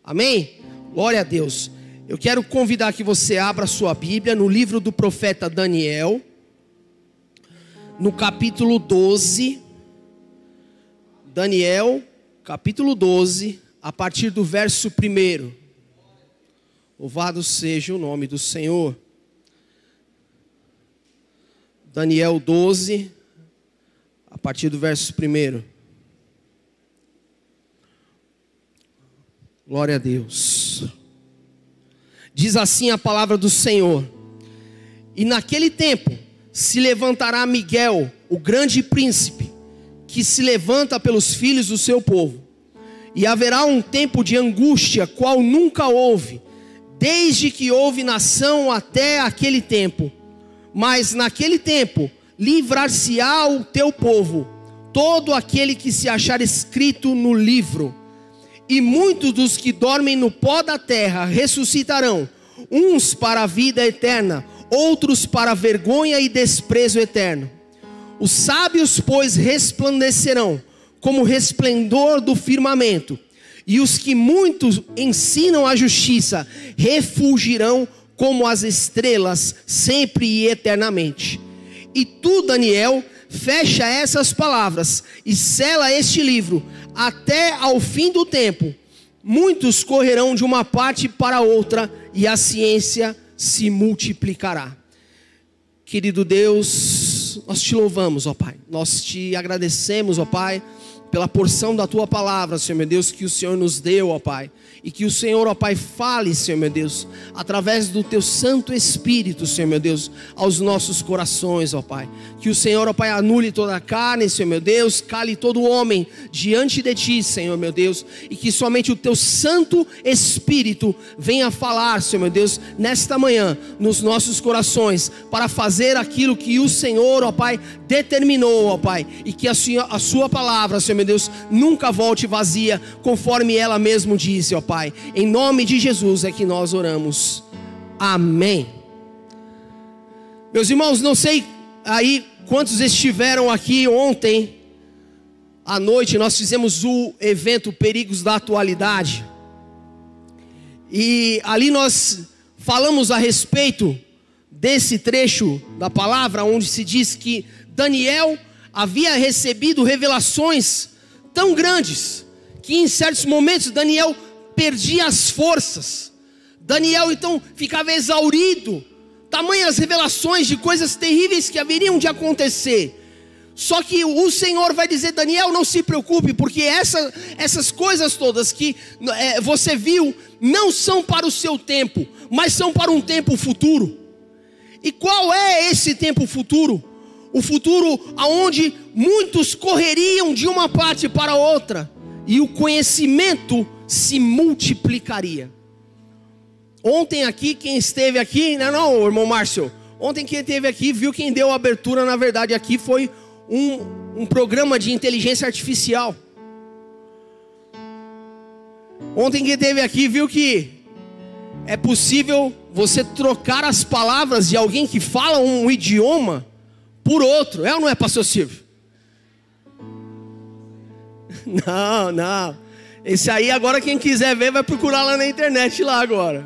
Amém? Glória a Deus. Eu quero convidar que você abra a sua Bíblia no livro do profeta Daniel, no capítulo 12. Daniel, capítulo 12, a partir do verso 1. Louvado seja o nome do Senhor. Daniel 12, a partir do verso 1. Glória a Deus. Diz assim a palavra do Senhor: e naquele tempo se levantará Miguel, o grande príncipe, que se levanta pelos filhos do seu povo. E haverá um tempo de angústia, qual nunca houve, desde que houve nação até aquele tempo. Mas naquele tempo livrar-se-á o teu povo, todo aquele que se achar escrito no livro. E muitos dos que dormem no pó da terra ressuscitarão, uns para a vida eterna, outros para a vergonha e desprezo eterno. Os sábios, pois, resplandecerão como o resplendor do firmamento, e os que muito ensinam a justiça refulgirão como as estrelas, sempre e eternamente. E tu, Daniel, fecha essas palavras e sela este livro até ao fim do tempo. Muitos correrão de uma parte para outra, e a ciência se multiplicará. Querido Deus, nós te louvamos, ó Pai. Nós te agradecemos, ó Pai, pela porção da tua palavra, Senhor meu Deus, que o Senhor nos deu, ó Pai. E que o Senhor, ó Pai, fale, Senhor meu Deus, através do teu Santo Espírito, Senhor meu Deus, aos nossos corações, ó Pai. Que o Senhor, ó Pai, anule toda a carne, Senhor meu Deus, cale todo homem diante de ti, Senhor meu Deus. E que somente o teu Santo Espírito venha falar, Senhor meu Deus, nesta manhã, nos nossos corações, para fazer aquilo que o Senhor, ó Pai, determinou, ó Pai. E que a sua palavra, Senhor meu Deus, nunca volte vazia, conforme ela mesmo disse, ó Pai. Em nome de Jesus é que nós oramos. Amém. Meus irmãos, não sei aí quantos estiveram aqui ontem à noite. Nós fizemos o evento Perigos da Atualidade, e ali nós falamos a respeito desse trecho da palavra, onde se diz que Daniel havia recebido revelações tão grandes, que em certos momentos Daniel perdia as forças. Daniel então ficava exaurido, tamanhas revelações de coisas terríveis que haveriam de acontecer. Só que o Senhor vai dizer: Daniel, não se preocupe, porque essas coisas todas que você viu não são para o seu tempo, mas são para um tempo futuro. E qual é esse tempo futuro? O futuro aonde muitos correriam de uma parte para outra, e o conhecimento se multiplicaria. Ontem aqui, quem esteve aqui, não, irmão Márcio, ontem quem esteve aqui viu, quem deu a abertura, na verdade, aqui foi um programa de inteligência artificial. Ontem quem esteve aqui viu que é possível você trocar as palavras de alguém que fala um idioma por outro. É ou não é, pastor Silvio? Não. Esse aí agora quem quiser ver vai procurar lá na internet lá agora.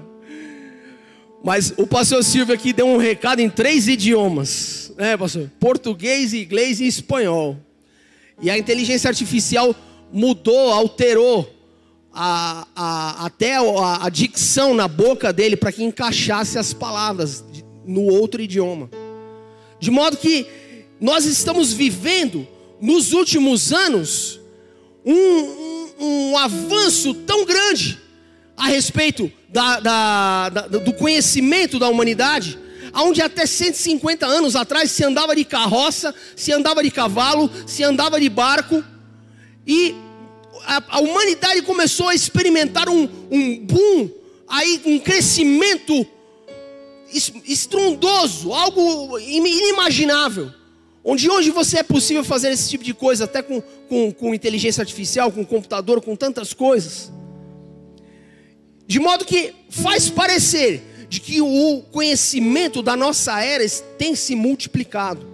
Mas o pastor Silvio aqui deu um recado em 3 idiomas, né, pastor? Português, inglês e espanhol. E a inteligência artificial mudou, alterou até a dicção na boca dele para que encaixasse as palavras no outro idioma. De modo que nós estamos vivendo nos últimos anos um avanço tão grande a respeito do conhecimento da humanidade, onde até 150 anos atrás se andava de carroça, se andava de cavalo, se andava de barco, e a humanidade começou a experimentar um boom, aí, um crescimento estrondoso, algo inimaginável. Onde hoje você é possível fazer esse tipo de coisa, até com inteligência artificial, com computador, com tantas coisas. De modo que faz parecer de que o conhecimento da nossa era tem se multiplicado.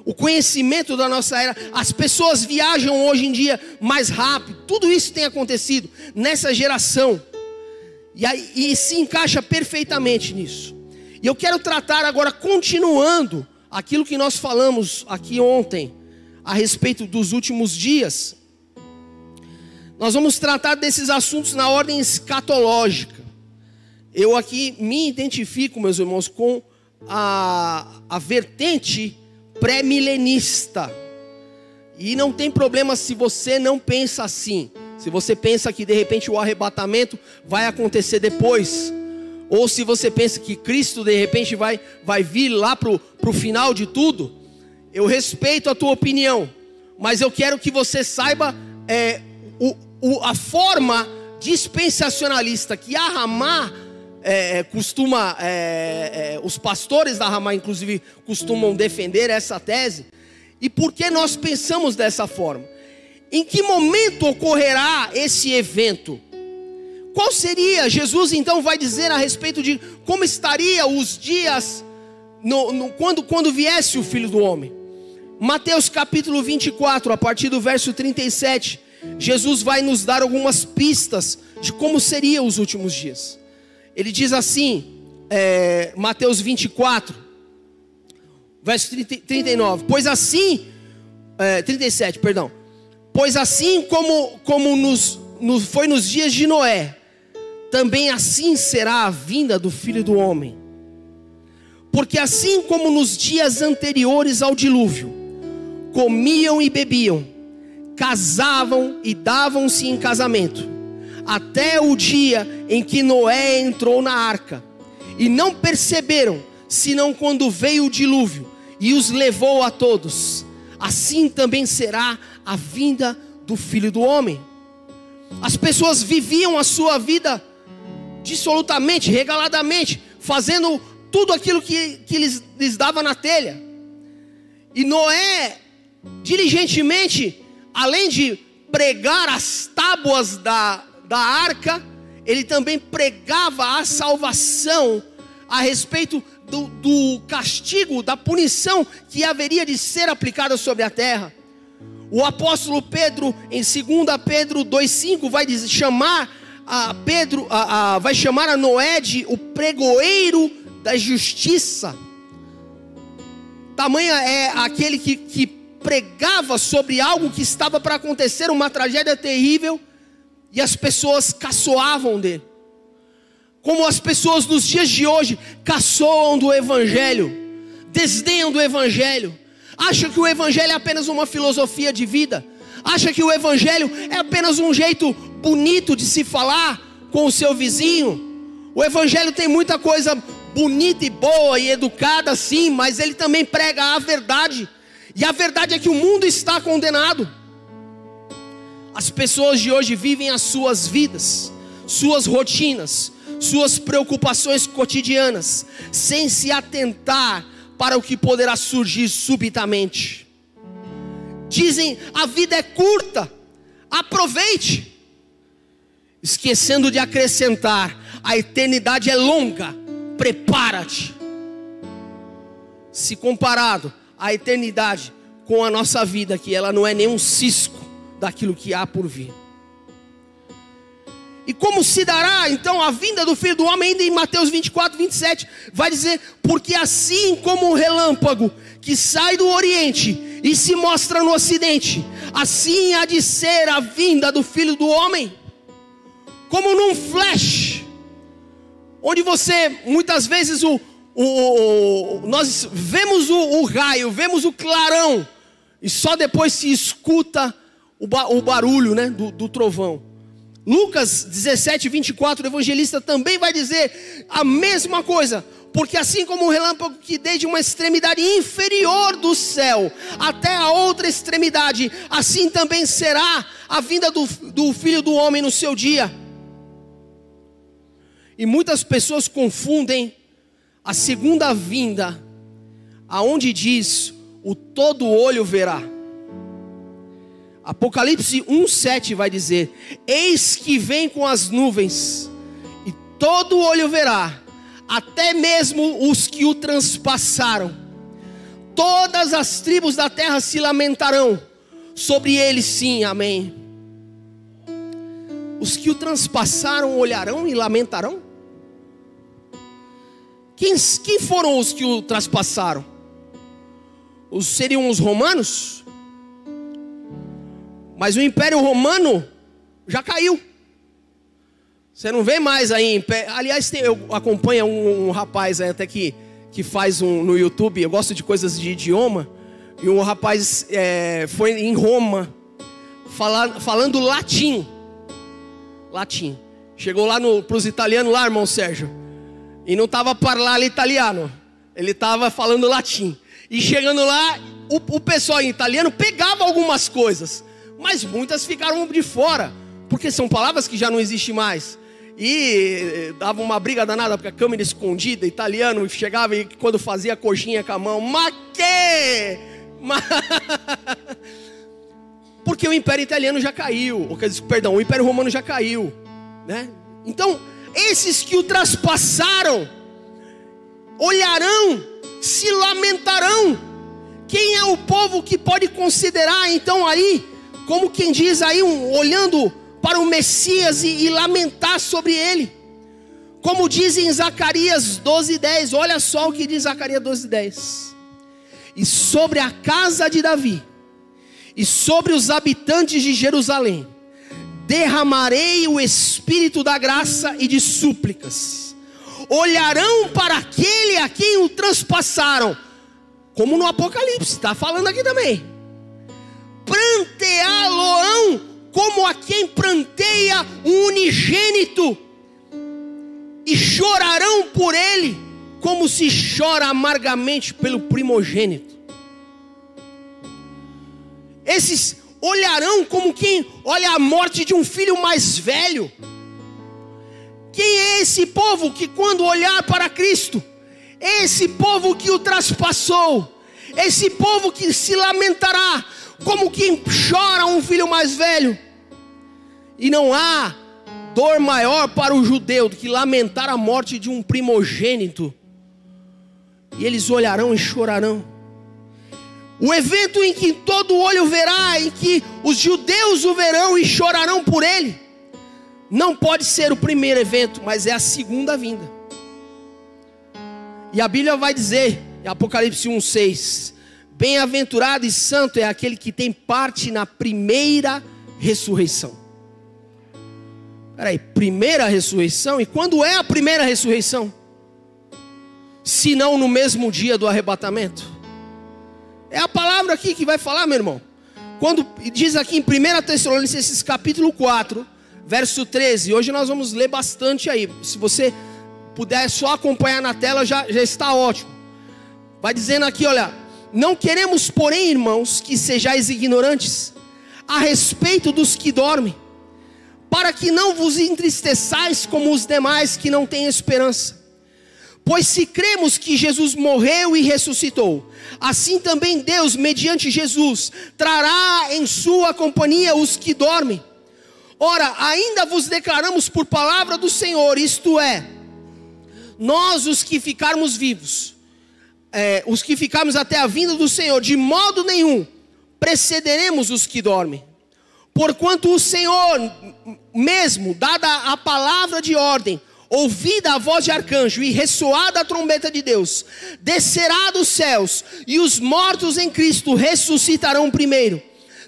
O conhecimento da nossa era, as pessoas viajam hoje em dia mais rápido. Tudo isso tem acontecido nessa geração. E se encaixa perfeitamente nisso. E eu quero tratar agora, continuando aquilo que nós falamos aqui ontem, a respeito dos últimos dias. Nós vamos tratar desses assuntos na ordem escatológica. Eu aqui me identifico, meus irmãos, com a vertente pré-milenista. E não tem problema se você não pensa assim. Se você pensa que de repente o arrebatamento vai acontecer depois, ou se você pensa que Cristo de repente vai vir lá para o final de tudo, eu respeito a tua opinião, mas eu quero que você saiba a forma dispensacionalista que a Ramá costuma, os pastores da Ramá inclusive costumam defender essa tese. E por que nós pensamos dessa forma? Em que momento ocorrerá esse evento? Qual seria? Jesus então vai dizer a respeito de como estaria os dias quando viesse o Filho do Homem. Mateus capítulo 24, a partir do verso 37, Jesus vai nos dar algumas pistas de como seriam os últimos dias. Ele diz assim, Mateus 24, verso 39, pois assim, 37, perdão. Pois assim como foi nos dias de Noé, também assim será a vinda do Filho do Homem. Porque assim como nos dias anteriores ao dilúvio, comiam e bebiam, casavam e davam-se em casamento, até o dia em que Noé entrou na arca, e não perceberam, senão quando veio o dilúvio, e os levou a todos. Assim também será a vinda do Filho do Homem. As pessoas viviam a sua vida dissolutamente, regaladamente, fazendo tudo aquilo que lhes dava na telha. E Noé, diligentemente, além de pregar as tábuas da arca, ele também pregava a salvação a respeito do castigo, da punição que haveria de ser aplicada sobre a terra. O apóstolo Pedro, em 2 Pedro 2,5, vai chamar a Noé de o pregoeiro da justiça. Tamanha é aquele que pregava sobre algo que estava para acontecer, uma tragédia terrível, e as pessoas caçoavam dele. Como as pessoas nos dias de hoje caçoam do Evangelho, desdenham do Evangelho, acham que o Evangelho é apenas uma filosofia de vida, acham que o Evangelho é apenas um jeito bonito de se falar com o seu vizinho. O Evangelho tem muita coisa bonita e boa e educada sim, mas ele também prega a verdade, e a verdade é que o mundo está condenado. As pessoas de hoje vivem as suas vidas, suas rotinas, suas preocupações cotidianas, sem se atentar para o que poderá surgir subitamente. Dizem: a vida é curta, aproveite, esquecendo de acrescentar: a eternidade é longa, prepara-te. Se comparado a eternidade com a nossa vida aqui, ela não é nem um cisco daquilo que há por vir. E como se dará então a vinda do Filho do Homem? Ainda em Mateus 24, 27, vai dizer: porque assim como um relâmpago que sai do Oriente e se mostra no Ocidente, assim há de ser a vinda do Filho do Homem. Como num flash, onde você, muitas vezes, nós vemos o raio, vemos o clarão, e só depois se escuta o barulho, né, do trovão. Lucas 17, 24, o evangelista também vai dizer a mesma coisa. Porque assim como um relâmpago que desde uma extremidade inferior do céu até a outra extremidade, assim também será a vinda do Filho do Homem no seu dia. E muitas pessoas confundem a segunda vinda, aonde diz: o todo olho verá. Apocalipse 1,7 vai dizer: eis que vem com as nuvens, e todo olho verá, até mesmo os que o transpassaram. Todas as tribos da terra se lamentarão sobre ele, sim, amém. os que o transpassaram olharão e lamentarão? Quem foram os que o transpassaram? Seriam os romanos? Mas o Império Romano já caiu. Você não vê mais aí. Aliás, eu acompanho um rapaz aí até que faz no YouTube. Eu gosto de coisas de idioma. E um rapaz foi em Roma falando latim. Chegou lá para os italianos lá, irmão Sérgio, e não estava parlando italiano. Ele estava falando latim. E chegando lá, o pessoal em italiano pegava algumas coisas, mas muitas ficaram de fora, porque são palavras que já não existem mais. E dava uma briga danada, porque a câmera escondida, italiano chegava e quando fazia a coxinha com a mão, porque o Império Italiano já caiu, o Império Romano já caiu, né? Então, esses que o traspassaram olharão, se lamentarão. Quem é o povo que pode considerar então aí, como quem diz aí, olhando para o Messias e lamentar sobre ele? Como diz em Zacarias 12:10, olha só o que diz Zacarias 12:10. E sobre a casa de Davi e sobre os habitantes de Jerusalém derramarei o espírito da graça e de súplicas. Olharão para aquele a quem o transpassaram, como no Apocalipse, está falando aqui também. Pranteá-lo-ão como a quem pranteia um unigênito, e chorarão por ele, como se chora amargamente pelo primogênito. Esses olharão como quem olha a morte de um filho mais velho. Quem é esse povo que quando olhar para Cristo, esse povo que o traspassou, esse povo que se lamentará como quem chora um filho mais velho? E não há dor maior para o judeu do que lamentar a morte de um primogênito. E eles olharão e chorarão. O evento em que todo olho verá, em que os judeus o verão e chorarão por ele, não pode ser o primeiro evento, mas é a segunda vinda. E a Bíblia vai dizer, em Apocalipse 1:6, bem-aventurado e santo é aquele que tem parte na primeira ressurreição. Peraí, primeira ressurreição? E quando é a primeira ressurreição? Se não no mesmo dia do arrebatamento? É a palavra aqui que vai falar, meu irmão. Quando diz aqui em 1 Tessalonicenses capítulo 4, verso 13. Hoje nós vamos ler bastante aí. Se você puder só acompanhar na tela, já está ótimo. Vai dizendo aqui, olha: não queremos, porém, irmãos, que sejais ignorantes a respeito dos que dormem, para que não vos entristeçais como os demais que não têm esperança. Pois se cremos que Jesus morreu e ressuscitou, assim também Deus, mediante Jesus, trará em sua companhia os que dormem. Ora, ainda vos declaramos por palavra do Senhor, isto é, nós os que ficarmos vivos, os que ficarmos até a vinda do Senhor, de modo nenhum precederemos os que dormem. Porquanto o Senhor mesmo, dada a palavra de ordem, ouvida a voz de arcanjo e ressoada a trombeta de Deus, descerá dos céus, e os mortos em Cristo ressuscitarão primeiro.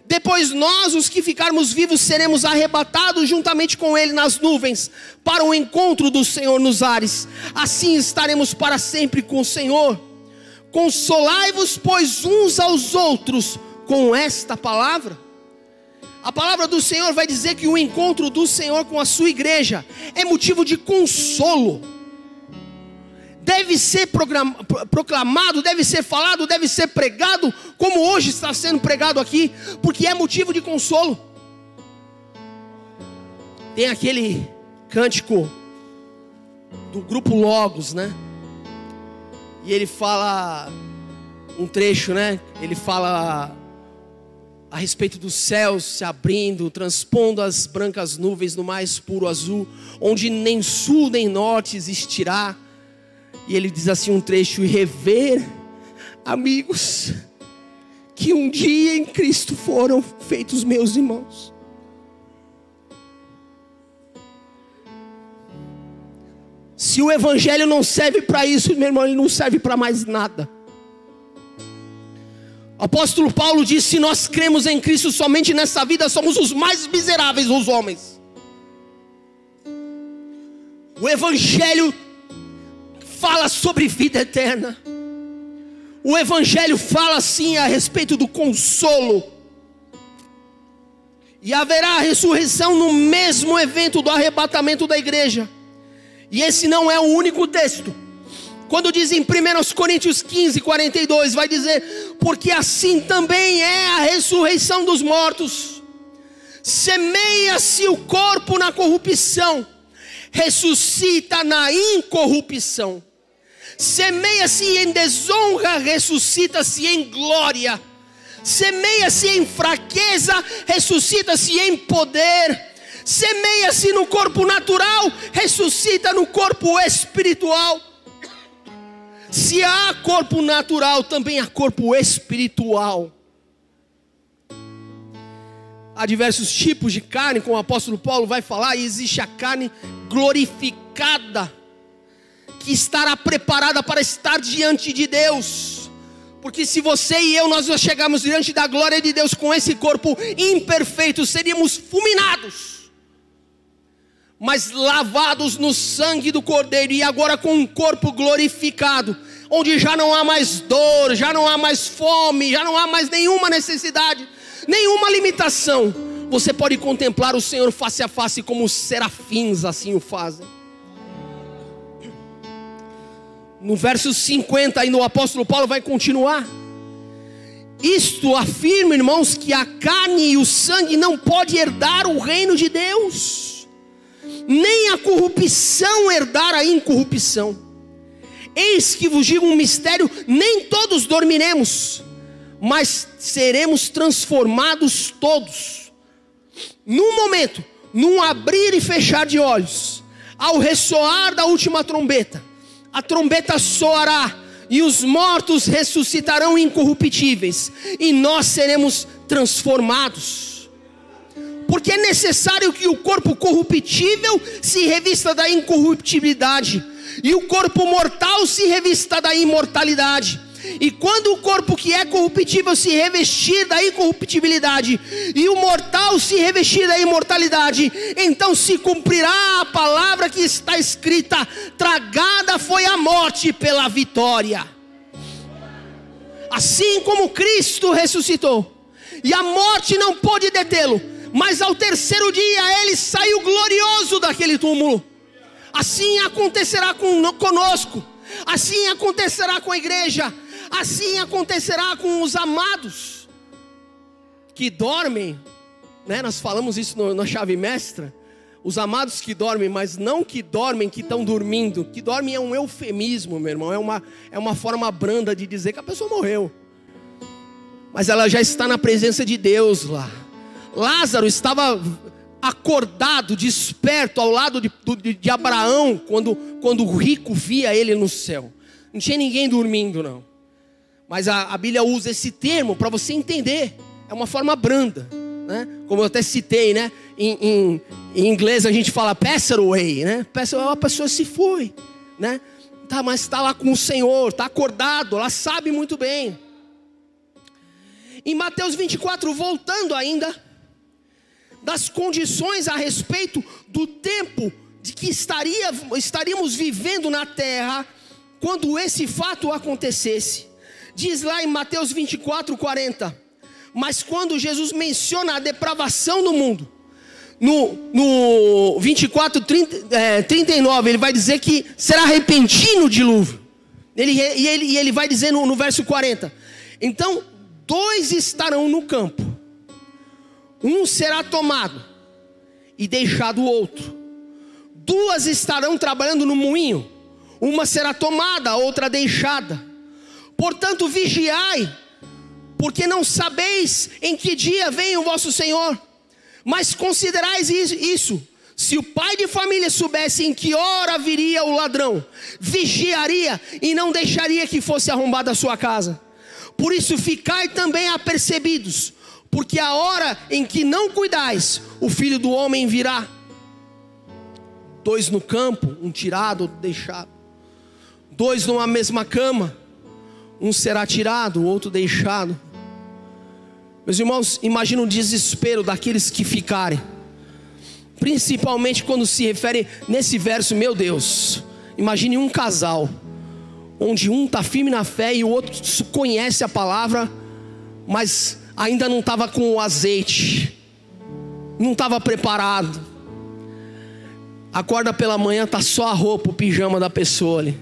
Depois nós, os que ficarmos vivos, seremos arrebatados juntamente com Ele nas nuvens, para o encontro do Senhor nos ares. Assim estaremos para sempre com o Senhor. Consolai-vos, pois, uns aos outros com esta palavra. A palavra do Senhor vai dizer que o encontro do Senhor com a sua igreja é motivo de consolo. Deve ser proclamado, deve ser falado, deve ser pregado, como hoje está sendo pregado aqui, porque é motivo de consolo. Tem aquele cântico do grupo Logos, né? E ele fala um trecho, né? Ele fala a respeito dos céus se abrindo, transpondo as brancas nuvens no mais puro azul, onde nem sul nem norte existirá. E ele diz assim um trecho: e rever amigos que um dia em Cristo foram feitos meus irmãos. Se o evangelho não serve para isso, meu irmão, ele não serve para mais nada. O apóstolo Paulo diz: se nós cremos em Cristo somente nessa vida, somos os mais miseráveis dos homens. O evangelho fala sobre vida eterna. O evangelho fala sim a respeito do consolo. E haverá a ressurreição no mesmo evento do arrebatamento da igreja. E esse não é o único texto. Quando diz em 1 Coríntios 15, 42, vai dizer: porque assim também é a ressurreição dos mortos. Semeia-se o corpo na corrupção, ressuscita na incorrupção. Semeia-se em desonra, ressuscita-se em glória. Semeia-se em fraqueza, ressuscita-se em poder. Semeia-se no corpo natural, ressuscita no corpo espiritual. Se há corpo natural, também há corpo espiritual. Há diversos tipos de carne, como o apóstolo Paulo vai falar, e existe a carne glorificada, que estará preparada para estar diante de Deus. Porque se você e eu, nós chegarmos diante da glória de Deus com esse corpo imperfeito, seríamos fulminados. Mas lavados no sangue do Cordeiro, e agora com um corpo glorificado, onde já não há mais dor, já não há mais fome, já não há mais nenhuma necessidade, nenhuma limitação. Você pode contemplar o Senhor face a face, como os serafins assim o fazem. No verso 50 ainda o apóstolo Paulo vai continuar: isto afirma, irmãos, que a carne e o sangue não pode herdar o reino de Deus, nem a corrupção herdar a incorrupção. Eis que vos digo um mistério: nem todos dormiremos, mas seremos transformados todos, num momento, num abrir e fechar de olhos, ao ressoar da última trombeta. A trombeta soará, e os mortos ressuscitarão incorruptíveis, e nós seremos transformados. Porque é necessário que o corpo corruptível se revista da incorruptibilidade, e o corpo mortal se revista da imortalidade. E quando o corpo que é corruptível se revestir da incorruptibilidade, e o mortal se revestir da imortalidade, então se cumprirá a palavra que está escrita: tragada foi a morte pela vitória. Assim como Cristo ressuscitou, e a morte não pôde detê-lo, mas ao terceiro dia ele saiu glorioso daquele túmulo, assim acontecerá conosco, assim acontecerá com a igreja, assim acontecerá com os amados que dormem, né? Nós falamos isso na chave mestra. Os amados que dormem, mas não que dormem, que estão dormindo. Que dormem é um eufemismo, meu irmão. É uma forma branda de dizer que a pessoa morreu, mas ela já está na presença de Deus lá. Lázaro estava acordado, desperto ao lado de Abraão, quando o rico via ele no céu. Não tinha ninguém dormindo, não. Mas a Bíblia usa esse termo para você entender. É uma forma branda, né? Como eu até citei, né? Em inglês a gente fala pass away, né? A pessoa se foi, né? Tá, mas está lá com o Senhor, está acordado, ela sabe muito bem. Em Mateus 24, voltando ainda, das condições a respeito do tempo de que estaríamos vivendo na terra quando esse fato acontecesse. Diz lá em Mateus 24, 40. Mas quando Jesus menciona a depravação do mundo, no 24, 39, ele vai dizer que será repentino o dilúvio. E ele vai dizer no verso 40: então 2 estarão no campo, um será tomado e deixado o outro. 2 estarão trabalhando no moinho, uma será tomada, a outra deixada. Portanto vigiai, porque não sabeis em que dia vem o vosso Senhor. Mas considerais isso: se o pai de família soubesse em que hora viria o ladrão, vigiaria e não deixaria que fosse arrombada a sua casa. Por isso ficai também apercebidos, porque a hora em que não cuidais, o Filho do Homem virá. 2 no campo, um tirado, outro deixado. 2 numa mesma cama, um será tirado, o outro deixado. Meus irmãos, imagina o desespero daqueles que ficarem. Principalmente quando se refere nesse verso, meu Deus. Imagine um casal, onde um está firme na fé e o outro conhece a palavra, mas ainda não estava com o azeite, não estava preparado. Acorda pela manhã, está só a roupa, o pijama da pessoa ali.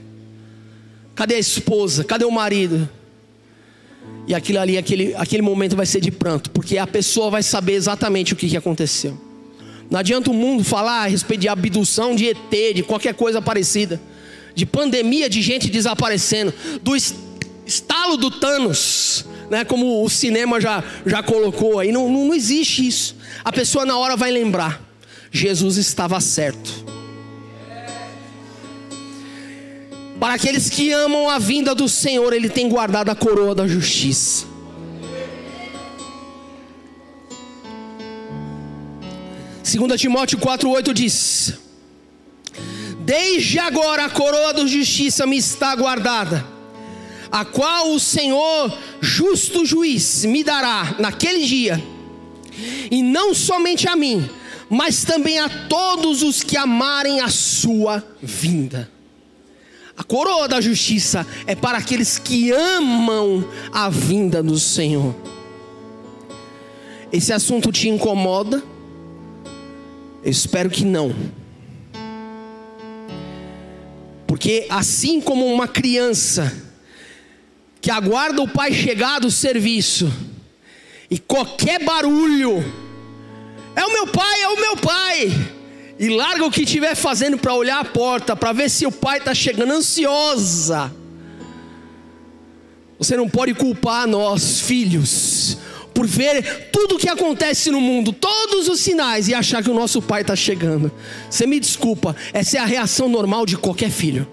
Cadê a esposa? Cadê o marido? E aquilo ali, aquele momento vai ser de pranto, porque a pessoa vai saber exatamente o que aconteceu. Não adianta o mundo falar a respeito de abdução, de ET, de qualquer coisa parecida, de pandemia, de gente desaparecendo, do estalo do Thanos, né? Como o cinema já colocou aí. Não existe isso. A pessoa na hora vai lembrar: Jesus estava certo. Para aqueles que amam a vinda do Senhor, Ele tem guardado a coroa da justiça. Segunda Timóteo 4:8 diz: desde agora a coroa da justiça me está guardada, a qual o Senhor, justo juiz, me dará naquele dia, e não somente a mim, mas também a todos os que amarem a sua vinda. A coroa da justiça é para aqueles que amam a vinda do Senhor. Esse assunto te incomoda? Eu espero que não. Porque assim como uma criança que aguarda o pai chegar do serviço, e qualquer barulho, é o meu pai, e larga o que estiver fazendo para olhar a porta, para ver se o pai está chegando, ansiosa. Você não pode culpar nós, filhos, por ver tudo o que acontece no mundo, todos os sinais, e achar que o nosso pai está chegando. Você me desculpa, essa é a reação normal de qualquer filho.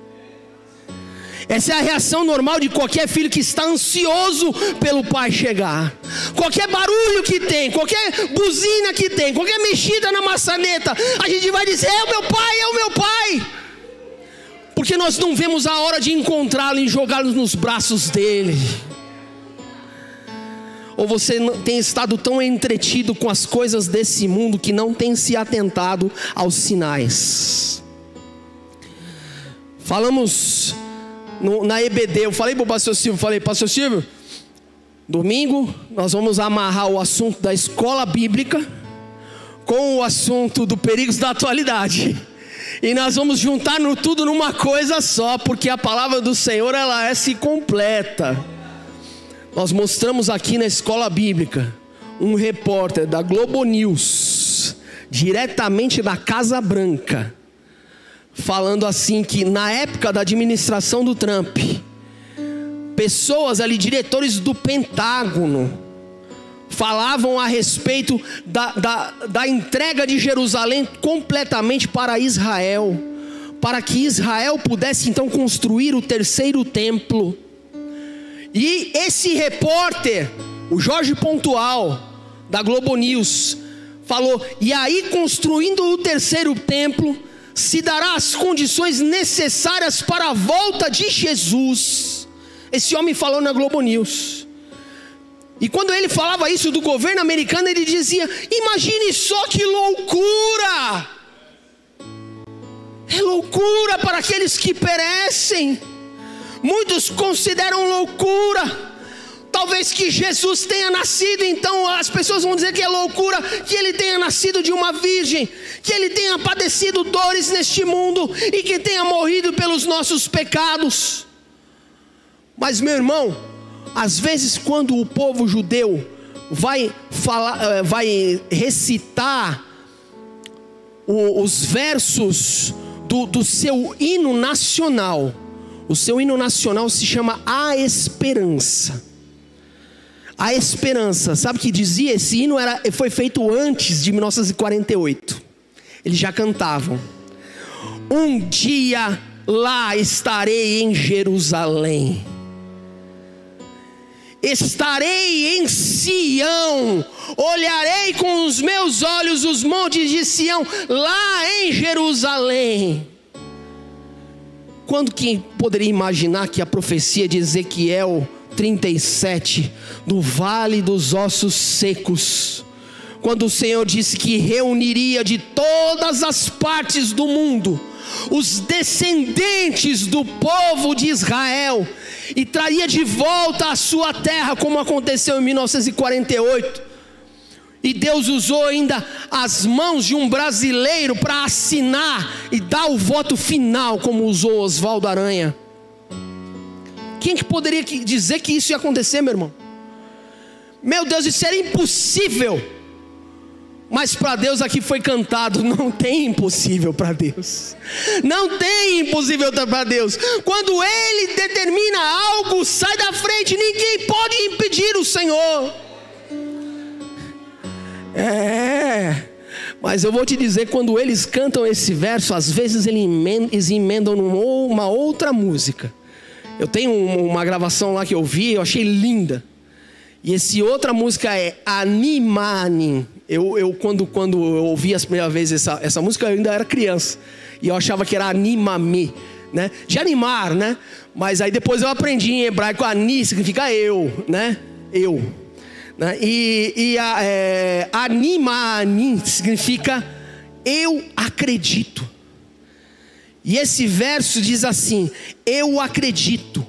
Essa é a reação normal de qualquer filho que está ansioso pelo pai chegar. Qualquer barulho que tem, qualquer buzina que tem, qualquer mexida na maçaneta, a gente vai dizer: é o meu pai, é o meu pai. Porque nós não vemos a hora de encontrá-lo e jogá-lo nos braços dele. Ou você tem estado tão entretido com as coisas desse mundo que não tem se atentado aos sinais. Falamos na EBD, eu falei para o pastor Silvio, pastor Silvio, domingo nós vamos amarrar o assunto da escola bíblica com o assunto do perigos da atualidade, e nós vamos juntar tudo numa coisa só, porque a palavra do Senhor, ela se completa. Nós mostramos aqui na escola bíblica um repórter da Globo News, diretamente da Casa Branca, falando assim que na época da administração do Trump, pessoas ali, diretores do Pentágono, falavam a respeito da entrega de Jerusalém completamente para Israel, para que Israel pudesse então construir o terceiro templo. E esse repórter, o Jorge Pontual, da Globo News, falou: e aí, construindo o terceiro templo, se dará as condições necessárias para a volta de Jesus. Esse homem falou na Globo News. E quando ele falava isso do governo americano, ele dizia: imagine só que loucura! É loucura para aqueles que perecem. Muitos consideram loucura talvez que Jesus tenha nascido. Então as pessoas vão dizer que é loucura que ele tenha nascido de uma virgem, que ele tenha padecido dores neste mundo e que tenha morrido pelos nossos pecados. Mas, meu irmão, às vezes quando o povo judeu vai recitar os versos do seu hino nacional, o seu hino nacional se chama A Esperança. A Esperança, sabe o que dizia? Esse hino foi feito antes de 1948. Eles já cantavam: um dia lá estarei em Jerusalém. estarei em Sião, olharei com os meus olhos os montes de Sião, lá em Jerusalém. Quando que poderia imaginar que a profecia de Ezequiel 37, do vale dos ossos secos, quando o Senhor disse que reuniria de todas as partes do mundo os descendentes do povo de Israel e traria de volta a sua terra, como aconteceu em 1948, e Deus usou ainda as mãos de um brasileiro para assinar e dar o voto final, como usou Oswaldo Aranha. Quem que poderia dizer que isso ia acontecer, meu irmão? Meu Deus, isso era impossível. Mas para Deus aqui foi cantado: não tem impossível para Deus. Não tem impossível para Deus. Quando Ele determina algo, sai da frente, ninguém pode impedir o Senhor. Mas eu vou te dizer, quando eles cantam esse verso, às vezes eles emendam numa outra música. Eu tenho uma gravação lá que eu vi, eu achei linda. E essa outra música é Animanim. Quando eu ouvi a primeira vez essa música, eu ainda era criança. E eu achava que era Animami, né? De animar, né? Mas aí depois eu aprendi em hebraico, Ani significa eu, né? Eu. Né? Animanim significa eu acredito. E esse verso diz assim: eu acredito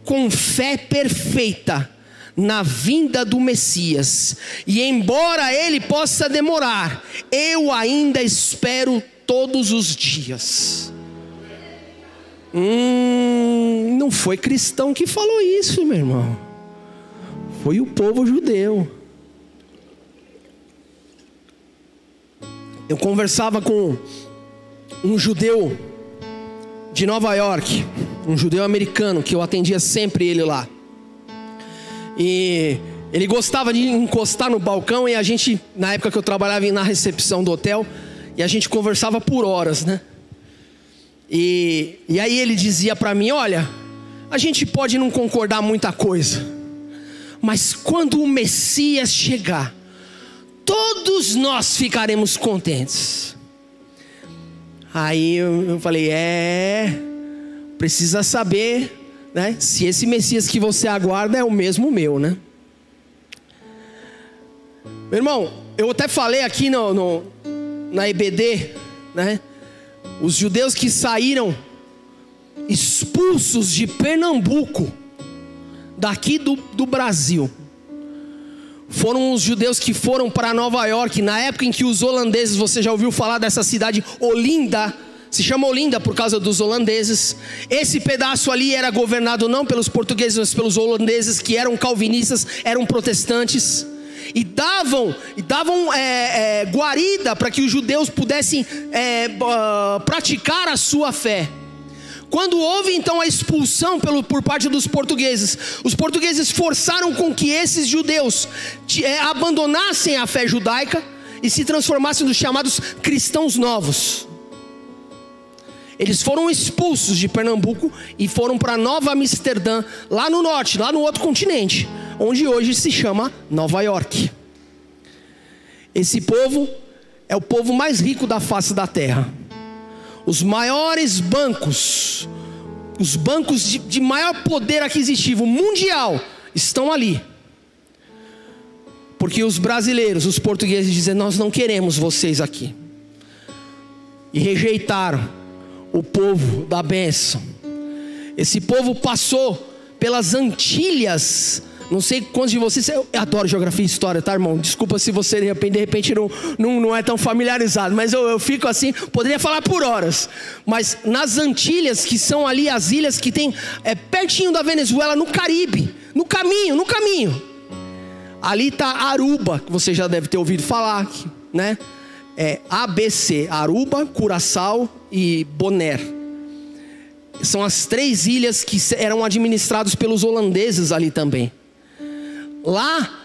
com fé perfeita na vinda do Messias, e embora ele possa demorar, eu ainda espero todos os dias. Não foi cristão que falou isso, meu irmão, foi o povo judeu. Eu conversava com um judeu de Nova York, um judeu americano, que eu atendia sempre ele lá. E ele gostava de encostar no balcão, e a gente, na época que eu trabalhava na recepção do hotel, e a gente conversava por horas, né? E aí ele dizia para mim: olha, a gente pode não concordar muita coisa, mas quando o Messias chegar, todos nós ficaremos contentes. Aí eu falei: precisa saber, né, se esse Messias que você aguarda é o mesmo meu, né? Meu irmão, eu até falei aqui na EBD, né? Os judeus que saíram expulsos de Pernambuco, daqui do Brasil, foram os judeus que foram para Nova York, na época em que os holandeses, você já ouviu falar dessa cidade Olinda? Se chama Olinda por causa dos holandeses. Esse pedaço ali era governado não pelos portugueses, mas pelos holandeses, que eram calvinistas, eram protestantes, e davam guarida para que os judeus pudessem praticar a sua fé. Quando houve então a expulsão por parte dos portugueses, os portugueses forçaram com que esses judeus abandonassem a fé judaica e se transformassem nos chamados cristãos novos. Eles foram expulsos de Pernambuco e foram para Nova Amsterdã, lá no norte, lá no outro continente, onde hoje se chama Nova York. Esse povo é o povo mais rico da face da terra. Os maiores bancos, os bancos de maior poder aquisitivo mundial estão ali. Porque os brasileiros, os portugueses dizem: nós não queremos vocês aqui. E rejeitaram o povo da bênção. Esse povo passou pelas Antilhas. Não sei quantos de vocês, eu adoro geografia e história, tá, irmão? Desculpa se você de repente não é tão familiarizado, mas eu fico assim, poderia falar por horas. Mas nas Antilhas, que são ali as ilhas que tem pertinho da Venezuela, no Caribe, no caminho, ali está Aruba, que você já deve ter ouvido falar, né? ABC, Aruba, Curaçao e Bonaire. São as 3 ilhas que eram administradas pelos holandeses ali também. Lá,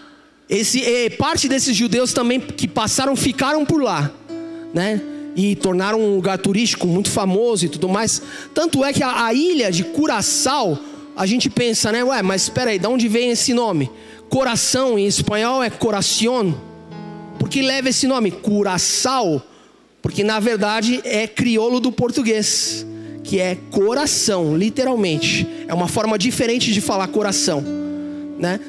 parte desses judeus também que passaram, ficaram por lá, né? E tornaram um lugar turístico muito famoso e tudo mais. Tanto é que a ilha de Curaçao a gente pensa, né? Ué, mas espera aí, de onde vem esse nome? Coração em espanhol é coração. Por que leva esse nome? Curaçao. Porque na verdade é crioulo do português, que é coração, literalmente. É uma forma diferente de falar coração, né?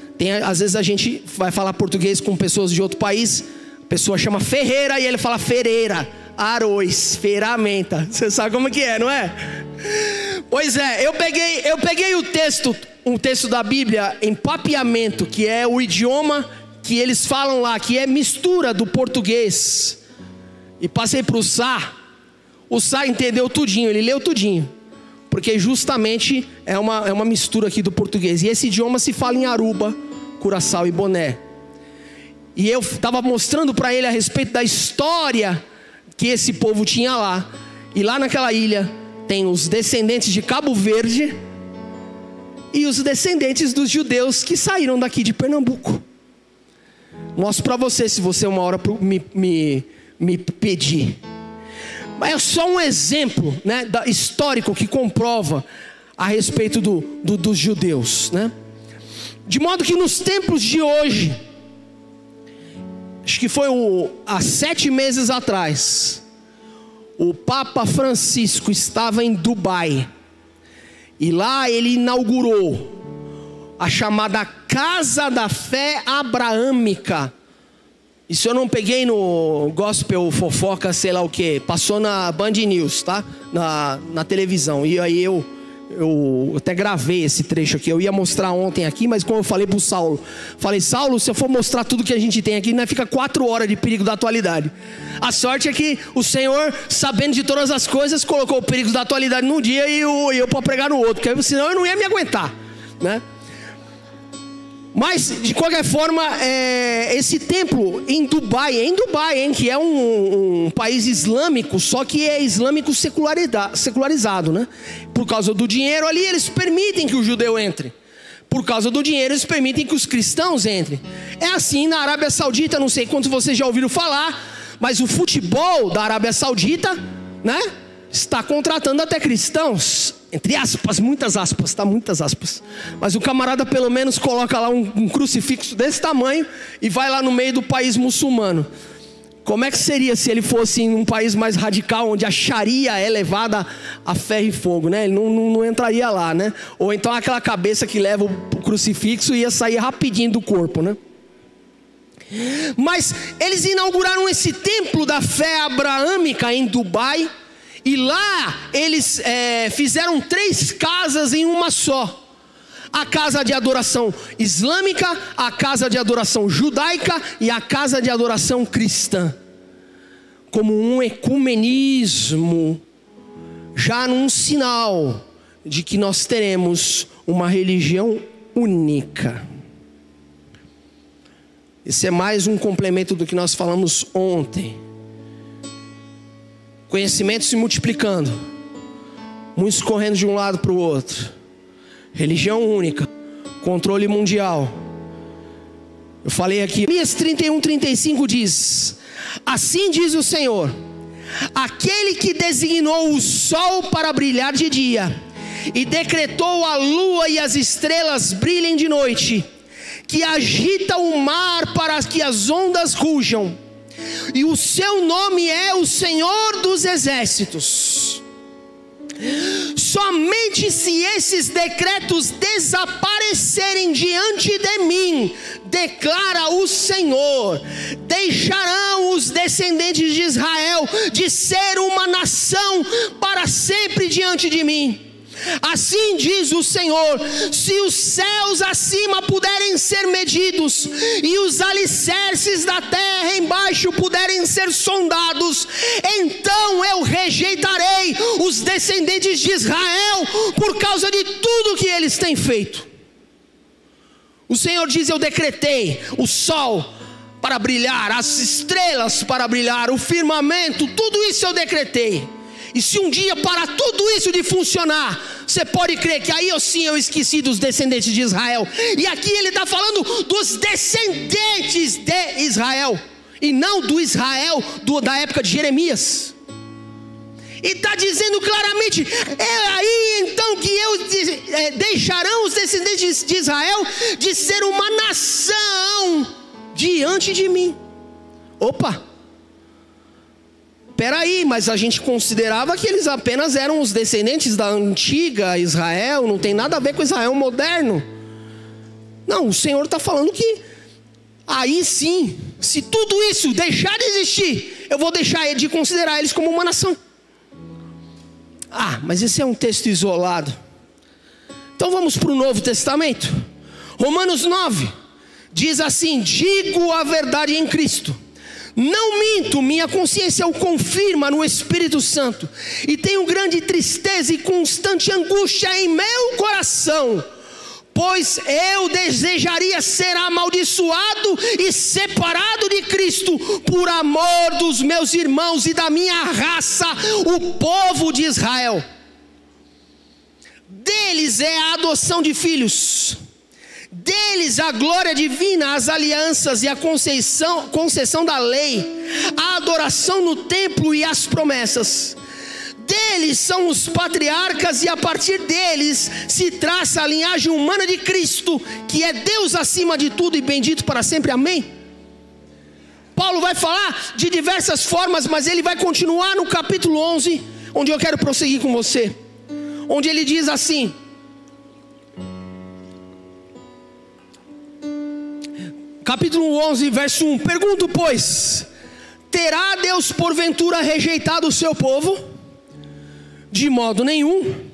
Às vezes a gente vai falar português com pessoas de outro país, a pessoa chama Ferreira e ele fala Ferreira, arroz, ferramenta. Você sabe como que é, não é? Pois é, eu peguei um texto da Bíblia em papiamento, que é o idioma que eles falam lá, que é mistura do português, e passei para o Sá entendeu tudinho, ele leu tudinho, porque justamente é uma mistura aqui do português, e esse idioma se fala em Aruba, Curaçao e Boné. E eu estava mostrando para ele a respeito da história que esse povo tinha lá, e lá naquela ilha tem os descendentes de Cabo Verde e os descendentes dos judeus que saíram daqui de Pernambuco. Mostro para você, se você uma hora me pedir. Mas é só um exemplo, né, histórico que comprova a respeito dos judeus, né? De modo que nos tempos de hoje, acho que foi há 7 meses atrás, o Papa Francisco estava em Dubai, e lá ele inaugurou a chamada Casa da Fé Abraâmica. Isso eu não peguei no Gospel Fofoca, sei lá o que, passou na Band News, tá? Na televisão, e aí eu até gravei esse trecho aqui. Eu ia mostrar ontem aqui, mas como eu falei pro Saulo, Saulo, se eu for mostrar tudo que a gente tem aqui, nós fica 4 horas de perigo da atualidade. A sorte é que o Senhor, sabendo de todas as coisas, colocou o perigo da atualidade num dia e eu para pregar no outro, porque senão eu não ia me aguentar, né? Mas de qualquer forma, esse templo em Dubai, hein, que é um país islâmico, só que é islâmico secularizado, né? Por causa do dinheiro ali, eles permitem que o judeu entre. Por causa do dinheiro, eles permitem que os cristãos entrem. É assim na Arábia Saudita, não sei quantos vocês já ouviram falar, mas o futebol da Arábia Saudita, né, está contratando até cristãos, entre aspas, muitas aspas, tá? Muitas aspas. Mas o camarada pelo menos coloca lá um crucifixo desse tamanho e vai lá no meio do país muçulmano. Como é que seria se ele fosse em um país mais radical, onde a Sharia é levada a ferro e fogo, né? Ele não entraria lá, né? Ou então aquela cabeça que leva o crucifixo ia sair rapidinho do corpo, né? Mas eles inauguraram esse templo da fé abraâmica em Dubai, e lá eles fizeram 3 casas em uma só. A casa de adoração islâmica, a casa de adoração judaica e a casa de adoração cristã. Como um ecumenismo, já num sinal de que nós teremos uma religião única. Esse é mais um complemento do que nós falamos ontem. Conhecimento se multiplicando, muitos correndo de um lado para o outro. Religião única, controle mundial. Eu falei aqui, Jeremias 31:35 diz: assim diz o Senhor, aquele que designou o sol para brilhar de dia, e decretou a lua e as estrelas brilhem de noite, que agita o mar para que as ondas rujam, e o seu nome é o Senhor dos Exércitos. Somente se esses decretos desaparecerem diante de mim, declara o Senhor, deixarão os descendentes de Israel de ser uma nação para sempre diante de mim. Assim diz o Senhor: se os céus acima puderem ser medidos, e os alicerces da terra embaixo puderem ser sondados, então eu rejeitarei os descendentes de Israel por causa de tudo que eles têm feito. O Senhor diz: eu decretei o sol para brilhar, as estrelas para brilhar, o firmamento, tudo isso eu decretei. E se um dia parar tudo isso de funcionar, você pode crer que aí sim eu esqueci dos descendentes de Israel. E aqui ele está falando dos descendentes de Israel, e não do Israel da época de Jeremias. E está dizendo claramente: é aí então que deixarão diante de mim. Opa! Peraí, mas a gente considerava que eles apenas eram os descendentes da antiga Israel, não tem nada a ver com Israel moderno. Não, o Senhor está falando que aí sim, se tudo isso deixar de existir, eu vou deixar de considerar eles como uma nação. Ah, mas esse é um texto isolado. Então vamos para o Novo Testamento. Romanos 9 diz assim: digo a verdade em Cristo, não minto, minha consciência o confirma no Espírito Santo, e tenho grande tristeza e constante angústia em meu coração, pois eu desejaria ser amaldiçoado e separado de Cristo, por amor dos meus irmãos e da minha raça, o povo de Israel. Deles é a adoção de filhos, deles a glória divina, as alianças e a concessão da lei, a adoração no templo e as promessas. Deles são os patriarcas, e a partir deles se traça a linhagem humana de Cristo, que é Deus acima de tudo e bendito para sempre, amém? Paulo vai falar de diversas formas, mas ele vai continuar no capítulo 11, onde eu quero prosseguir com você, onde ele diz assim: capítulo 11, verso 1: pergunto, pois, terá Deus porventura rejeitado o seu povo? De modo nenhum,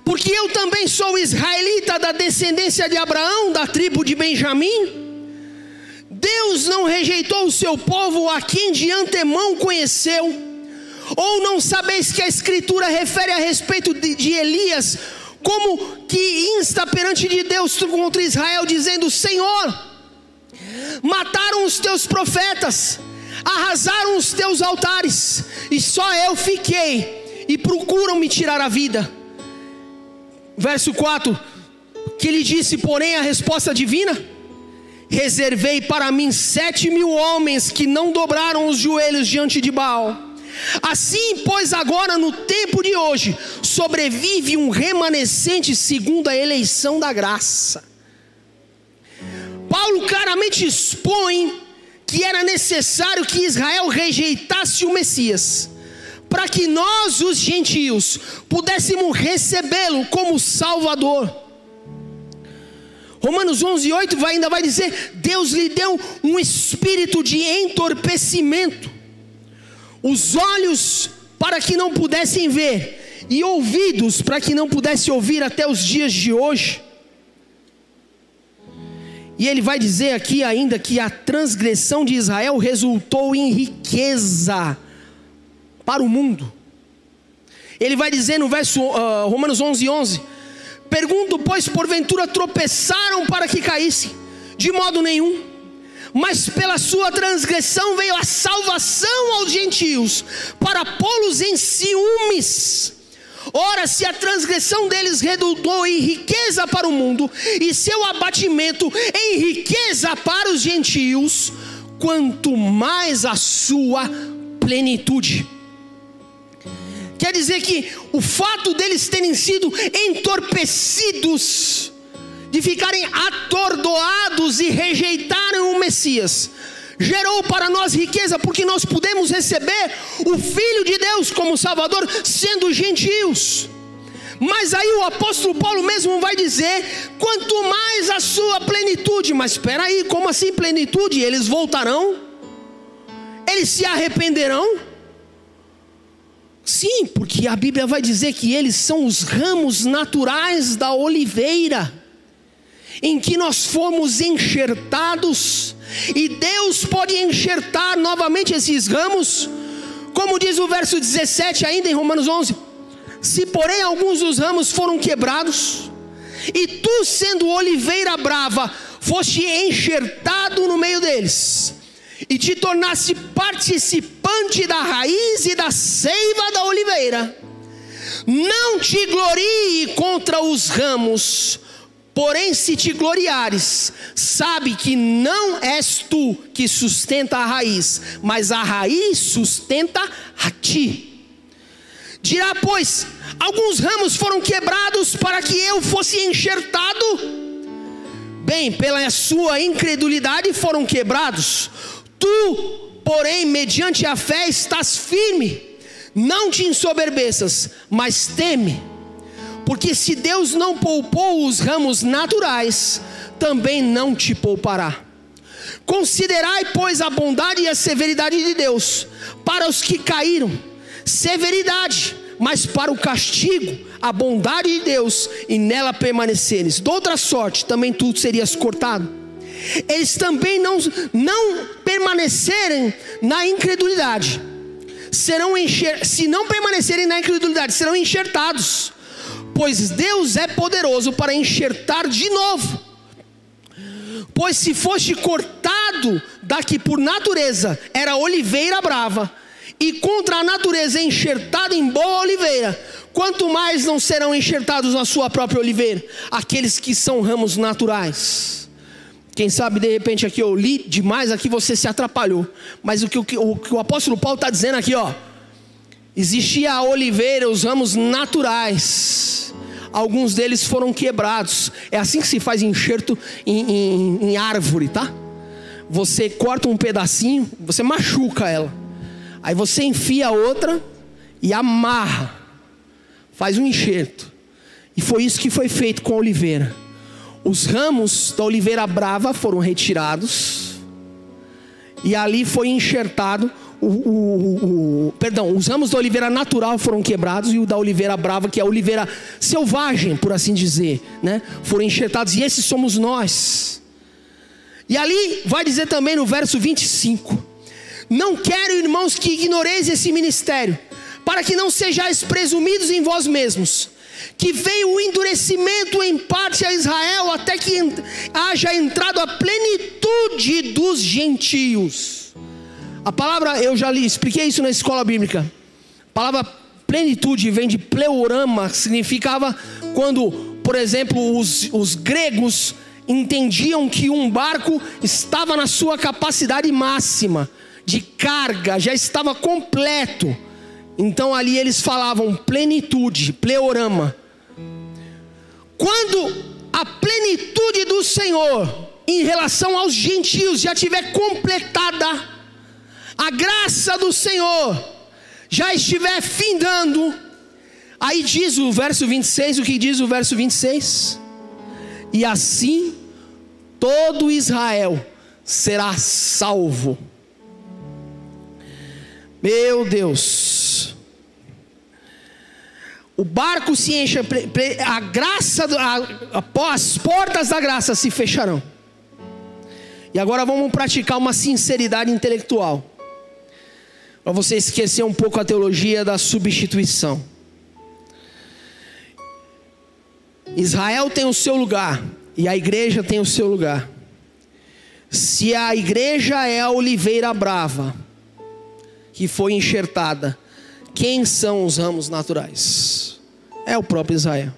porque eu também sou israelita, da descendência de Abraão, da tribo de Benjamim. Deus não rejeitou o seu povo, a quem de antemão conheceu. Ou não sabeis que a Escritura refere a respeito de Elias, como que insta perante de Deus contra Israel, dizendo: Senhor, mataram os teus profetas, arrasaram os teus altares, e só eu fiquei, e procuram me tirar a vida. Verso 4, que ele disse, porém, a resposta divina: reservei para mim 7.000 homens que não dobraram os joelhos diante de Baal. Assim, pois, agora no tempo de hoje sobrevive um remanescente segundo a eleição da graça. Paulo claramente expõe que era necessário que Israel rejeitasse o Messias, para que nós, os gentios, pudéssemos recebê-lo como Salvador. Romanos 11:8 ainda vai dizer: Deus lhe deu um espírito de entorpecimento, os olhos para que não pudessem ver, e ouvidos para que não pudessem ouvir, até os dias de hoje. E ele vai dizer aqui ainda que a transgressão de Israel resultou em riqueza para o mundo. Ele vai dizer no verso Romanos 11:11: pergunto, pois, porventura tropeçaram para que caíssem? De modo nenhum, mas pela sua transgressão veio a salvação aos gentios, para pô-los em ciúmes. Ora, se a transgressão deles redundou em riqueza para o mundo, e seu abatimento em riqueza para os gentios, quanto mais a sua plenitude. Quer dizer que o fato deles terem sido entorpecidos, de ficarem atordoados e rejeitarem o Messias, gerou para nós riqueza, porque nós pudemos receber o Filho de Deus como Salvador, sendo gentios. Mas aí o apóstolo Paulo mesmo vai dizer: quanto mais a sua plenitude. Mas espera aí, como assim plenitude? Eles voltarão? Eles se arrependerão? Sim, porque a Bíblia vai dizer que eles são os ramos naturais da oliveira, em que nós fomos enxertados, e Deus pode enxertar novamente esses ramos, como diz o verso 17 ainda em Romanos 11: se porém alguns dos ramos foram quebrados, e tu, sendo oliveira brava, foste enxertado no meio deles, e te tornaste participante da raiz e da seiva da oliveira, não te glorie contra os ramos. Porém, se te gloriares, sabe que não és tu que sustenta a raiz, mas a raiz sustenta a ti. Dirá, pois, alguns ramos foram quebrados para que eu fosse enxertado. bem, pela sua incredulidade foram quebrados. Tu, porém, mediante a fé estás firme. Não te ensoberbeças, mas teme. Porque se Deus não poupou os ramos naturais, também não te poupará. Considerai, pois, a bondade e a severidade de Deus para os que caíram. Severidade, mas para o castigo, a bondade de Deus, e nela permaneceres. De outra sorte, também tu serias cortado. Eles também não permanecerem na incredulidade, se não permanecerem na incredulidade, serão enxertados. Pois Deus é poderoso para enxertar de novo. Pois se foste cortado da que por natureza era oliveira brava, e contra a natureza enxertado em boa oliveira, quanto mais não serão enxertados na sua própria oliveira aqueles que são ramos naturais. Quem sabe de repente aqui eu li demais, aqui você se atrapalhou. Mas o que o apóstolo Paulo está dizendo aqui, ó, existia a oliveira, os ramos naturais, alguns deles foram quebrados. É assim que se faz enxerto em árvore, tá? Você corta um pedacinho, você machuca ela, aí você enfia a outra e amarra, faz um enxerto. E foi isso que foi feito com a oliveira. Os ramos da oliveira brava foram retirados, e ali foi enxertado os ramos da oliveira natural foram quebrados, e o da oliveira brava, que é a oliveira selvagem, por assim dizer, né, foram enxertados, e esses somos nós. E ali vai dizer também no verso 25: não quero, irmãos, que ignoreis esse ministério, para que não sejais presumidos em vós mesmos, que veio o endurecimento em parte a Israel, até que haja entrado a plenitude dos gentios. A palavra, eu já expliquei isso na escola bíblica. A palavra plenitude vem de pleurama, significava quando, por exemplo, os gregos entendiam que um barco estava na sua capacidade máxima de carga, já estava completo. Então ali eles falavam plenitude, pleurama. Quando a plenitude do Senhor em relação aos gentios já estiver completada, a graça do Senhor já estiver findando, aí diz o verso 26, o que diz o verso 26? E assim todo Israel será salvo. Meu Deus, o barco se enche, a graça, as portas da graça se fecharão. E agora vamos praticar uma sinceridade intelectual, para você esquecer um pouco a teologia da substituição. Israel tem o seu lugar, e a igreja tem o seu lugar. Se a igreja é a oliveira brava que foi enxertada, quem são os ramos naturais? É o próprio Israel.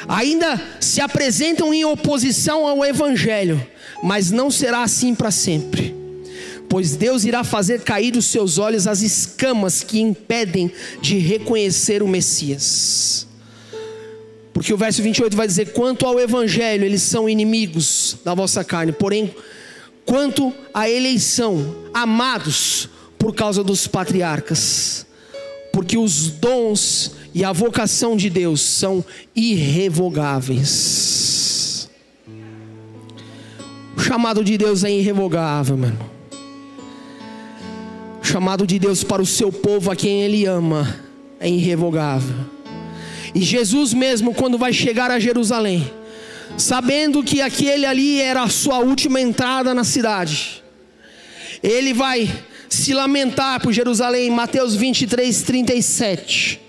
Ainda se apresentam em oposição ao evangelho, mas não será assim para sempre, pois Deus irá fazer cair dos seus olhos as escamas que impedem de reconhecer o Messias. Porque o verso 28 vai dizer: quanto ao evangelho, eles são inimigos da vossa carne, porém, quanto à eleição, amados por causa dos patriarcas, porque os dons e a vocação de Deus são irrevogáveis. O chamado de Deus é irrevogável, meu irmão. O chamado de Deus para o seu povo, a quem Ele ama, é irrevogável. E Jesus mesmo, quando vai chegar a Jerusalém, sabendo que aquele ali era a sua última entrada na cidade, Ele vai se lamentar por Jerusalém. Mateus 23, 37,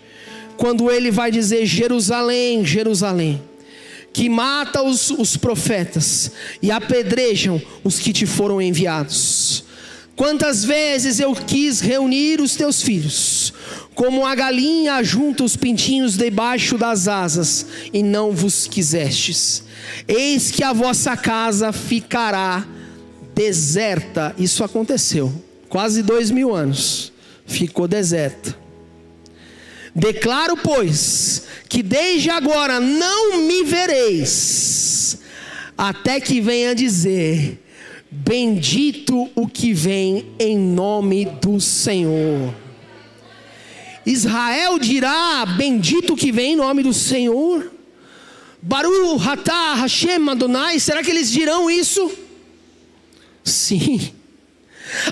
quando Ele vai dizer: Jerusalém, Jerusalém, que mata os profetas e apedrejam os que te foram enviados. Quantas vezes eu quis reunir os teus filhos, como a galinha junta os pintinhos debaixo das asas, e não vos quisestes. Eis que a vossa casa ficará deserta. Isso aconteceu, quase 2000 anos, ficou deserta. Declaro, pois, que desde agora não me vereis, até que venha dizer: bendito o que vem em nome do Senhor. Israel dirá: bendito o que vem em nome do Senhor. Baruch atah Hashem Adonai. Será que eles dirão isso? Sim.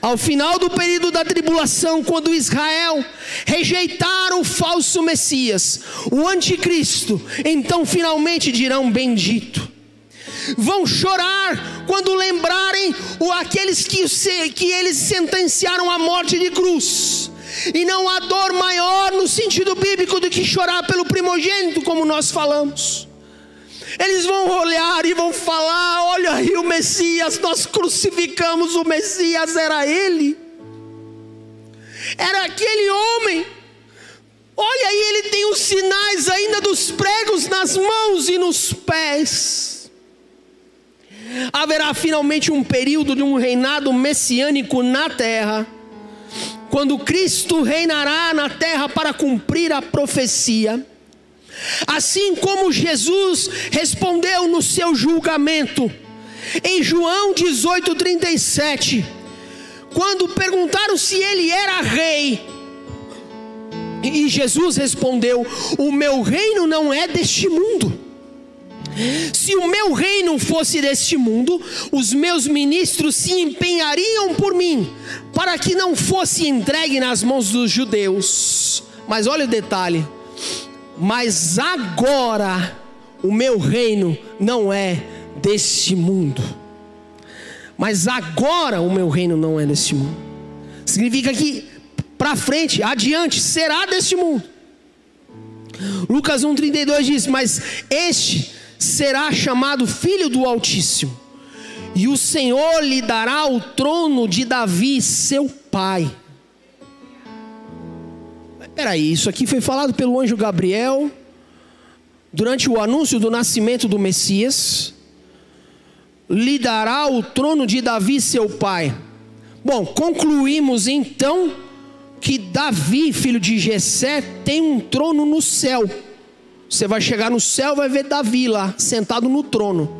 Ao final do período da tribulação, quando Israel rejeitar o falso Messias, o anticristo, então finalmente dirão: bendito. Vão chorar quando lembrarem aqueles que eles sentenciaram à morte de cruz. E não há dor maior no sentido bíblico do que chorar pelo primogênito, como nós falamos. Eles vão olhar e vão falar: olha aí o Messias, nós crucificamos o Messias, era ele, era aquele homem. Olha aí, ele tem os sinais ainda dos pregos nas mãos e nos pés. Haverá finalmente um período de um reinado messiânico na terra, quando Cristo reinará na terra para cumprir a profecia. Assim como Jesus respondeu no seu julgamento, em João 18:37, quando perguntaram se ele era rei, e Jesus respondeu: o meu reino não é deste mundo. Se o meu reino fosse deste mundo, os meus ministros se empenhariam por mim, para que não fosse entregue nas mãos dos judeus. Mas olha o detalhe: mas agora o meu reino não é deste mundo. Mas agora o meu reino não é deste mundo. Significa que para frente, adiante, será deste mundo. Lucas 1:32 diz: mas este será chamado Filho do Altíssimo, e o Senhor lhe dará o trono de Davi, seu pai. Peraí, isso aqui foi falado pelo anjo Gabriel durante o anúncio do nascimento do Messias. Lhe dará o trono de Davi, seu pai. Bom, concluímos então que Davi, filho de Jessé, tem um trono no céu. Você vai chegar no céu, vai ver Davi lá, sentado no trono.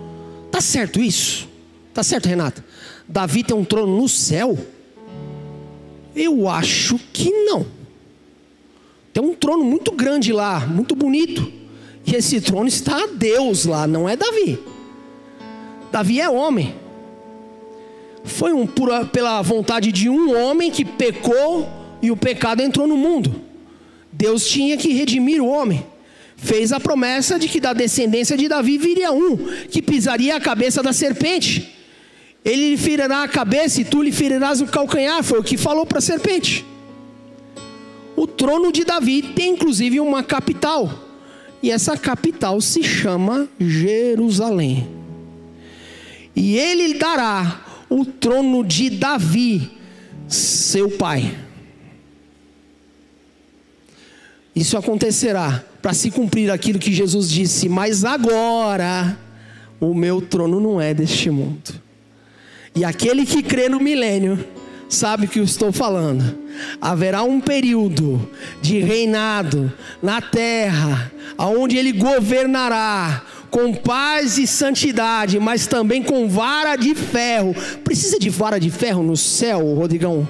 Tá certo isso? Tá certo, Renata? Davi tem um trono no céu? Eu acho que não. Tem um trono muito grande lá, muito bonito. E esse trono está a Deus lá, não é Davi. Davi é homem. Foi pela vontade de um homem que pecou e o pecado entrou no mundo. Deus tinha que redimir o homem. Fez a promessa de que da descendência de Davi viria um que pisaria a cabeça da serpente. Ele lhe ferirá a cabeça e tu lhe ferirás o calcanhar. Foi o que falou para a serpente. O trono de Davi tem inclusive uma capital. E essa capital se chama Jerusalém. E ele dará o trono de Davi, seu pai. Isso acontecerá para se cumprir aquilo que Jesus disse: mas agora o meu trono não é deste mundo. E aquele que crê no milênio sabe o que eu estou falando. Haverá um período de reinado na terra, onde ele governará com paz e santidade, mas também com vara de ferro. Precisa de vara de ferro no céu, Rodrigão?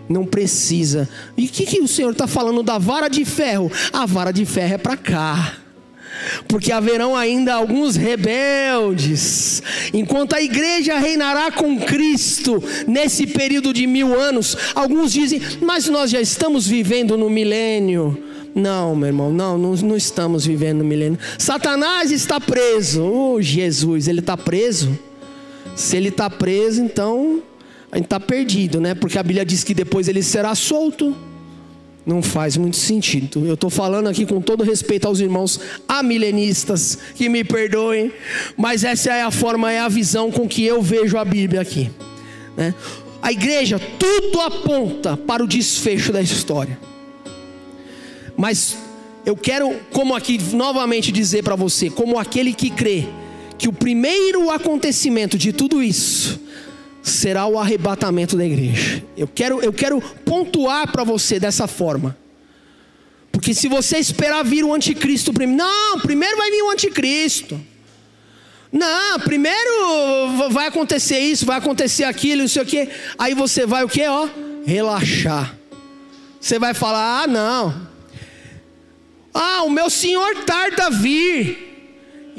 Não precisa. E o que o Senhor está falando da vara de ferro? A vara de ferro é para cá, porque haverão ainda alguns rebeldes. Enquanto a igreja reinará com Cristo nesse período de 1000 anos, alguns dizem: mas nós já estamos vivendo no milênio. Não, meu irmão, não estamos vivendo no milênio. Satanás está preso. Oh, Jesus, ele está preso? Se ele está preso, então a gente está perdido, né? Porque a Bíblia diz que depois ele será solto. Não faz muito sentido. Eu estou falando aqui com todo respeito aos irmãos amilenistas, que me perdoem, mas essa é a forma, é a visão com que eu vejo a Bíblia aqui, né? A igreja, tudo aponta para o desfecho da história. Mas eu quero, como aqui novamente dizer para você, como aquele que crê, que o primeiro acontecimento de tudo isso será o arrebatamento da igreja. Eu quero pontuar para você dessa forma. Porque se você esperar vir o anticristo primeiro, não, primeiro vai vir o anticristo. Não, primeiro vai acontecer isso, vai acontecer aquilo, não sei o quê. Aí você vai o quê? Relaxar. Você vai falar, não. O meu senhor tarda a vir.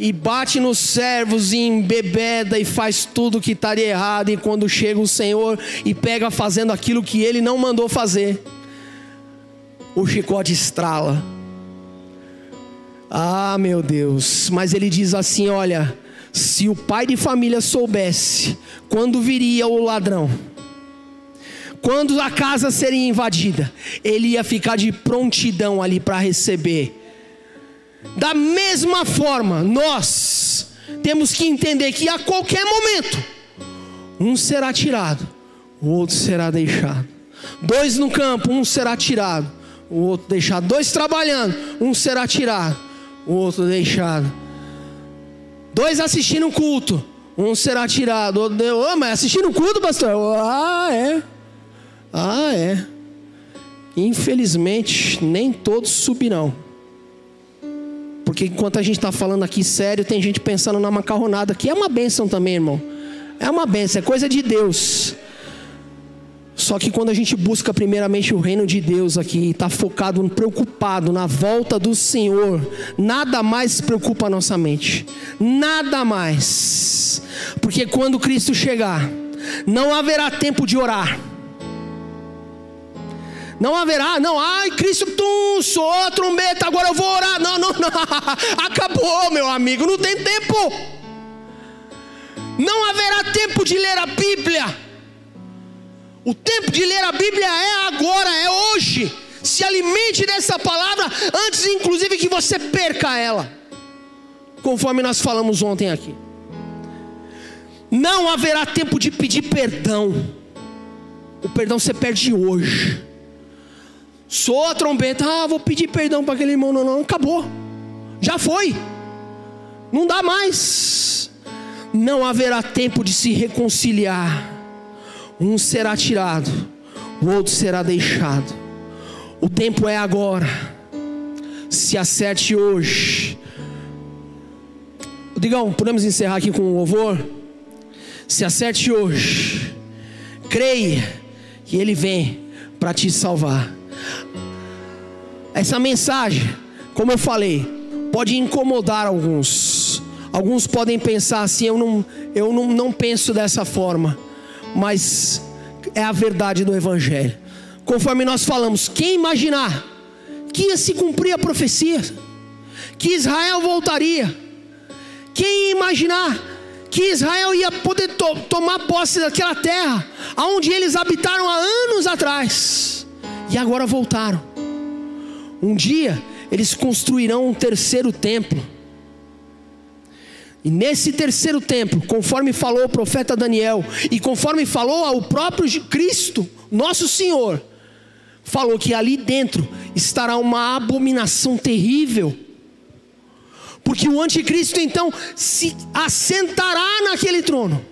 E bate nos servos e embebeda e faz tudo que estaria errado. E quando chega o Senhor e pega fazendo aquilo que Ele não mandou fazer, o chicote estrala. Meu Deus. Mas Ele diz assim, olha, se o pai de família soubesse quando viria o ladrão, quando a casa seria invadida, ele ia ficar de prontidão ali para receber. Da mesma forma, nós temos que entender que a qualquer momento, um será tirado, o outro será deixado. 2 no campo, um será tirado, o outro deixado. 2 trabalhando, um será tirado, o outro deixado. 2 assistindo o culto, um será tirado, o outro... mas assistindo o culto, pastor? É. Infelizmente, nem todos subirão. Porque enquanto a gente está falando aqui sério, tem gente pensando na macarronada, que é uma bênção também, irmão. É uma bênção, é coisa de Deus. Só que quando a gente busca primeiramente o reino de Deus aqui, está focado, preocupado na volta do Senhor, nada mais preocupa a nossa mente. Nada mais. Porque quando Cristo chegar, não haverá tempo de orar. Não haverá, Cristo, soou a trombeta, agora eu vou orar. Não. Acabou, meu amigo, não tem tempo. Não haverá tempo de ler a Bíblia. O tempo de ler a Bíblia é agora, é hoje. Se alimente dessa palavra antes, inclusive, que você perca ela. Conforme nós falamos ontem aqui. Não haverá tempo de pedir perdão. O perdão você perde hoje. Soa a trombeta, vou pedir perdão para aquele irmão. Não, acabou. Já foi. Não dá mais. Não haverá tempo de se reconciliar. Um será tirado, o outro será deixado. O tempo é agora. Se acerte hoje. Digão, podemos encerrar aqui com um louvor? Se acerte hoje. Creia que Ele vem para te salvar. Essa mensagem, como eu falei, pode incomodar alguns. Alguns podem pensar assim, eu não penso dessa forma. Mas é a verdade do Evangelho. Conforme nós falamos, quem imaginar que ia se cumprir a profecia, que Israel voltaria? Quem imaginar que Israel ia poder tomar posse daquela terra onde eles habitaram há anos atrás, e agora voltaram? Um dia eles construirão um 3º templo. E nesse 3º templo, conforme falou o profeta Daniel, e conforme falou ao próprio Cristo, nosso Senhor, falou que ali dentro estará uma abominação terrível. Porque o anticristo então se assentará naquele trono,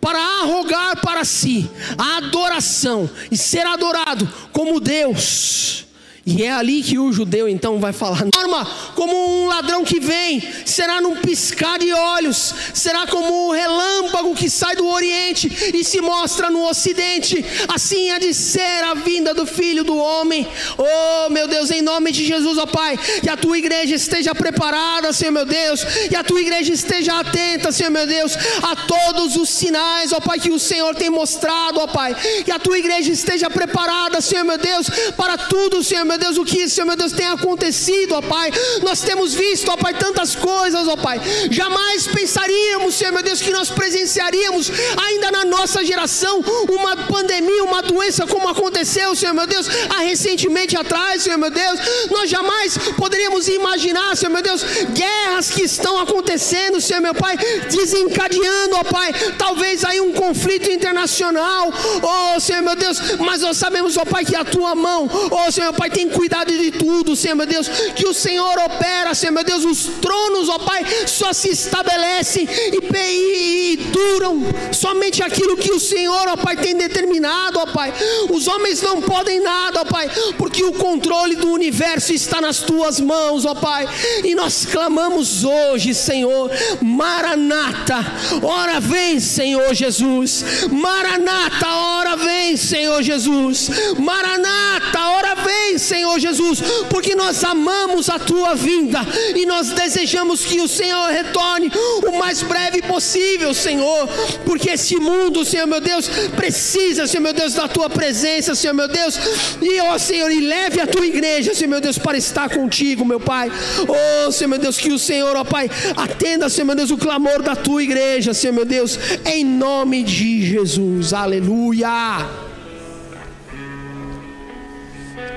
para arrogar para si a adoração, e ser adorado como Deus. E é ali que o judeu então vai falar: norma, como um ladrão que vem, será num piscar de olhos, será como um relâmpago que sai do oriente e se mostra no ocidente. Assim há de ser a vinda do Filho do Homem. Oh meu Deus, em nome de Jesus, ó Pai, que a tua igreja esteja preparada, Senhor meu Deus, e a tua igreja esteja atenta, Senhor meu Deus, a todos os sinais, ó Pai, que o Senhor tem mostrado, ó Pai, que a tua igreja esteja preparada, Senhor meu Deus, para tudo, Senhor meu Deus, o que, Senhor meu Deus, tem acontecido, ó Pai. Nós temos visto, ó Pai, tantas coisas, ó Pai. Jamais pensaríamos, Senhor meu Deus, que nós presenciaríamos ainda na nossa geração uma pandemia, uma doença como aconteceu, Senhor meu Deus, recentemente atrás, Senhor meu Deus. Nós jamais poderíamos imaginar, Senhor meu Deus, guerras que estão acontecendo, Senhor meu Pai, desencadeando, ó Pai, talvez aí um conflito internacional, oh Senhor meu Deus, mas nós sabemos, ó Pai, que a tua mão, oh Senhor meu Pai, tem tem cuidado de tudo, Senhor meu Deus, que o Senhor opera, Senhor meu Deus. Os tronos, ó Pai, só se estabelecem e duram somente aquilo que o Senhor, ó Pai, tem determinado, ó Pai. Os homens não podem nada, ó Pai, porque o controle do universo está nas tuas mãos, ó Pai. E nós clamamos hoje, Senhor, Maranata, ora vem, Senhor Jesus. Maranata, ora vem, Senhor Jesus. Maranata, ora vem, Senhor Jesus, porque nós amamos a tua vinda e nós desejamos que o Senhor retorne o mais breve possível, Senhor, porque esse mundo, Senhor meu Deus, precisa, Senhor meu Deus, da tua presença, Senhor meu Deus. E ó Senhor, e leve a tua igreja, Senhor meu Deus, para estar contigo, meu Pai. Oh Senhor meu Deus, que o Senhor, ó Pai, atenda, Senhor meu Deus, o clamor da tua igreja, Senhor meu Deus, em nome de Jesus. Aleluia.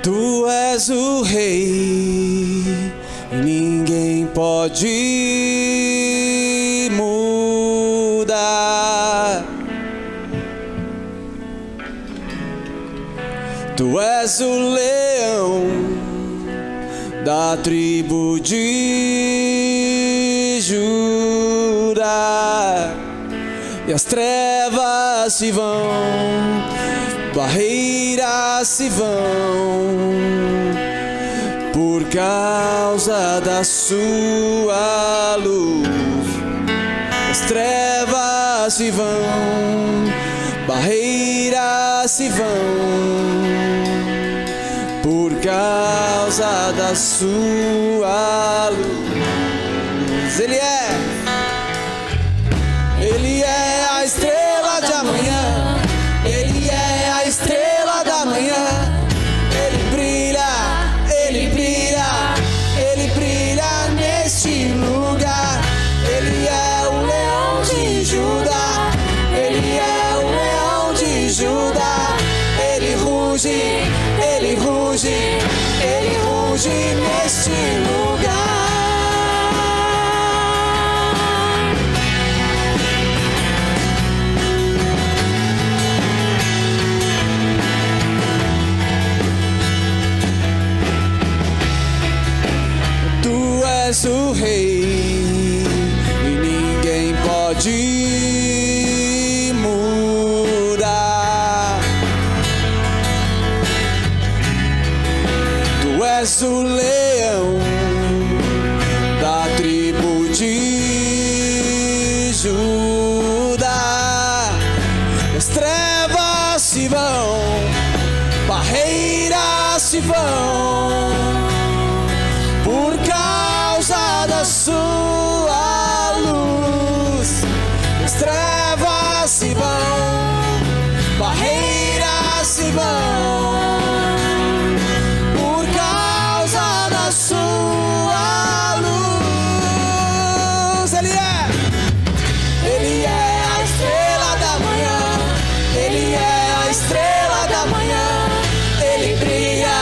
Tu és o Rei, ninguém pode mudar. Tu és o leão da tribo de Judá, e as trevas se vão, barreiras se vão, por causa da sua luz. As trevas se vão, barreiras se vão, por causa da sua luz. Ele é a estrela de amanhã. Ele é a estrela da manhã. Ele brilha, ele brilha, ele brilha neste lugar. Ele é o leão de Judá. Ele é o leão de Judá. Ele ruge, ele ruge, ele ruge neste lugar. Tu és o Rei e ninguém pode mudar. Tu és o leão da tribo de Judá. As trevas se vão, barreiras se vão, por causa da sua luz. As trevas se vão, barreiras se vão, por causa da sua luz. Ele é a estrela da manhã. Ele é a estrela da manhã. Ele brilha,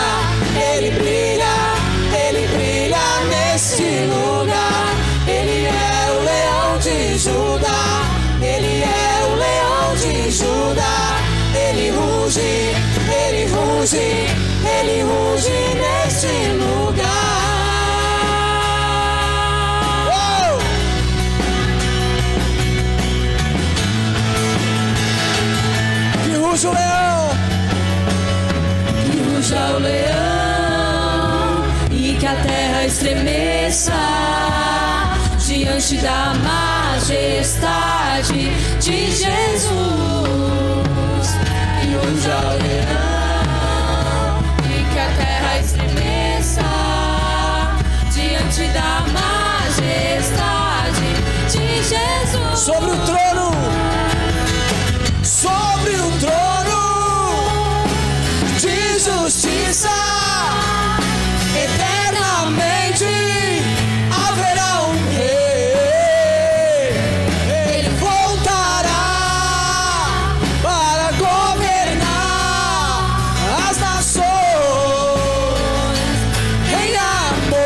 ele brilha, ele brilha neste lugar. Ele é o leão de Judá. Ele é o leão de Judá. Ele ruge, ele ruge, ele ruge neste lugar. Oh! Que ruja o leão, Que ruja o leão e que a terra estremeça diante da majestade de Jesus. Que ruja o leão e que a terra estremeça diante da majestade de Jesus. sobre o trono, sobre o trono de justiça. Eternamente haverá um rei. Ele voltará para governar as nações em amor.